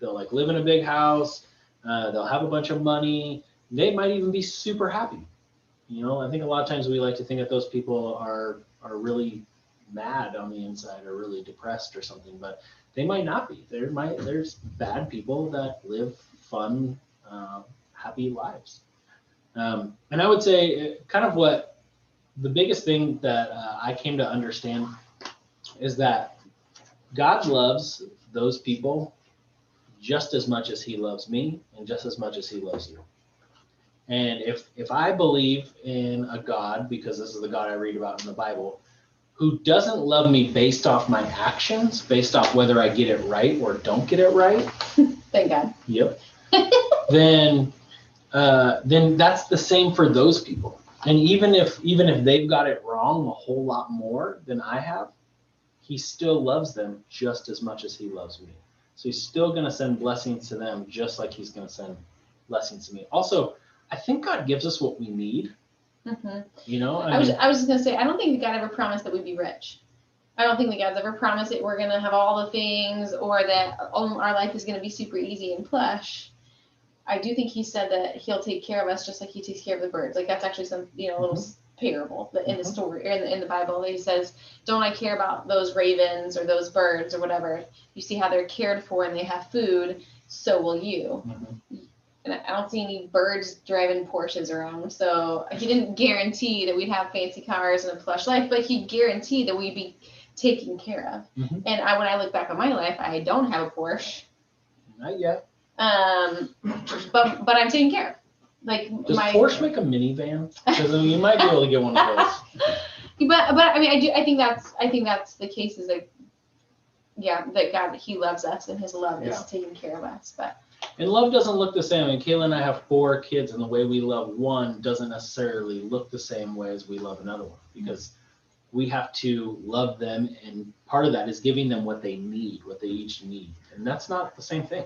They'll like live in a big house. They'll have a bunch of money. They might even be super happy. I think a lot of times we like to think that those people are really mad on the inside or really depressed or something, but they might not be. There's bad people that live fun, happy lives. And I would say kind of what the biggest thing that I came to understand is that God loves those people just as much as he loves me and just as much as he loves you. And if I believe in a God, because this is the God I read about in the Bible, who doesn't love me based off my actions, based off whether I get it right or don't get it right. Thank God. Yep. then that's the same for those people. And even if they've got it wrong a whole lot more than I have, he still loves them just as much as he loves me. So he's still going to send blessings to them just like he's going to send blessings to me. Also, I think God gives us what we need. Mm-hmm. I was just going to say, I don't think God ever promised that we'd be rich. I don't think that God's ever promised that we're going to have all the things or that our life is going to be super easy and plush. I do think he said that he'll take care of us just like he takes care of the birds. Like that's actually some, little parable that in the story or in the Bible that he says, don't I care about those ravens or those birds or whatever? You see how they're cared for and they have food, so will you. And I don't see any birds driving Porsches around. So he didn't guarantee that we'd have fancy cars and a plush life, but he guaranteed that we'd be taken care of. And when I look back on my life, I don't have a Porsche. Not yet. But I'm taken care of. Like does Porsche make a minivan? Because you might be able to get one of those. But I mean, I think that's the case. Is like, that God, he loves us, and his love is taking care of us. And love doesn't look the same. I mean, Kayla and I have 4 kids, and the way we love one doesn't necessarily look the same way as we love another one, because we have to love them, and part of that is giving them what they need, what they each need, and that's not the same thing.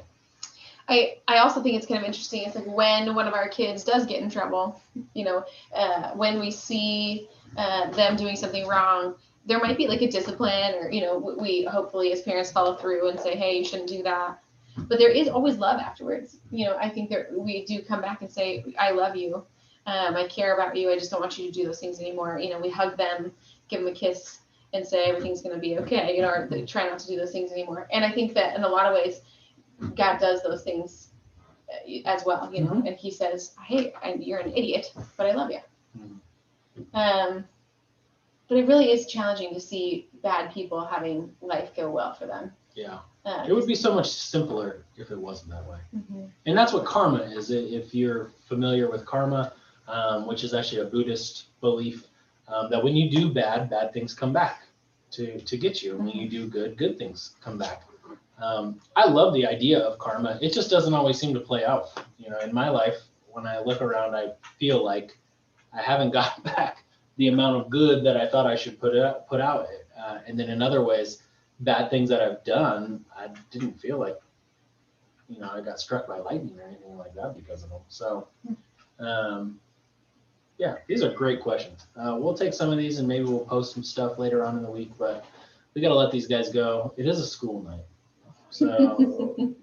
I also think it's kind of interesting. It's like when one of our kids does get in trouble, when we see them doing something wrong, there might be like a discipline, or we hopefully as parents follow through and say, hey, you shouldn't do that. But there is always love afterwards. I think we do come back and say, I love you. I care about you. I just don't want you to do those things anymore. We hug them, give them a kiss, and say everything's going to be okay. Or they try not to do those things anymore. And I think that in a lot of ways, God does those things as well. And he says, hey, you're an idiot, but I love you. But it really is challenging to see bad people having life go well for them. Yeah. It would be so much simpler if it wasn't that way. And that's what karma is. If you're familiar with karma, which is actually a Buddhist belief, that when you do bad things come back to get you. And when you do good things come back. I love the idea of karma. It just doesn't always seem to play out. In my life, when I look around, I feel like I haven't gotten back the amount of good that I thought I should put out. And then in other ways, bad things that I've done, I didn't feel like, I got struck by lightning or anything like that because of them. So, these are great questions. We'll take some of these and maybe we'll post some stuff later on in the week, but we got to let these guys go. It is a school night. So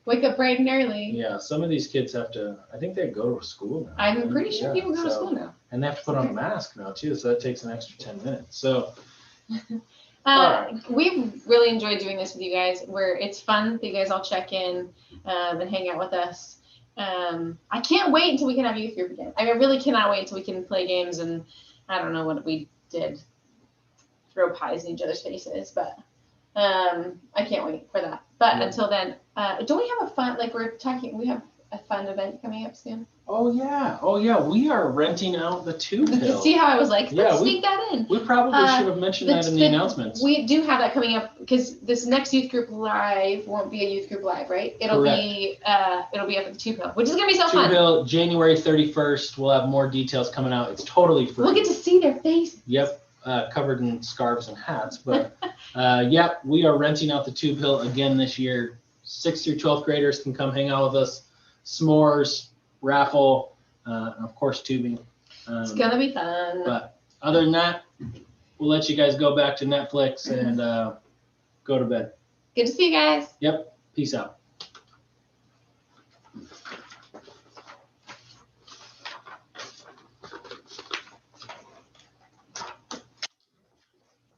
wake up bright and early. Yeah, some of these kids have to, I think they go to school now. I'm pretty sure people go to school now. And they have to put on a mask now too, so that takes an extra 10 minutes. So we've really enjoyed doing this with you guys, where it's fun that you guys all check in and hang out with us. I can't wait until we can have youth group again. I really cannot wait until we can play games, and I don't know what we did, throw pies in each other's faces, but I can't wait for that. But until then, don't we have a fun, like we're talking, we have a fun event coming up soon. Oh yeah. We are renting out the Tube You Hill. see how I was like, Yeah, let's sneak that in. We probably should have mentioned that in the announcements. We do have that coming up because this next youth group live won't be a youth group live, right? It'll be up at the Tube Hill, which is gonna be so fun. Tube Hill, January 31st. We'll have more details coming out. It's totally free. We'll get to see their faces. Yep, covered in scarves and hats. But yep, we are renting out the Tube Hill again this year. 6th through 12th graders can come hang out with us. S'mores, raffle, and of course tubing. It's gonna be fun. But other than that, we'll let you guys go back to Netflix and go to bed. Good to see you guys. Yep, peace out.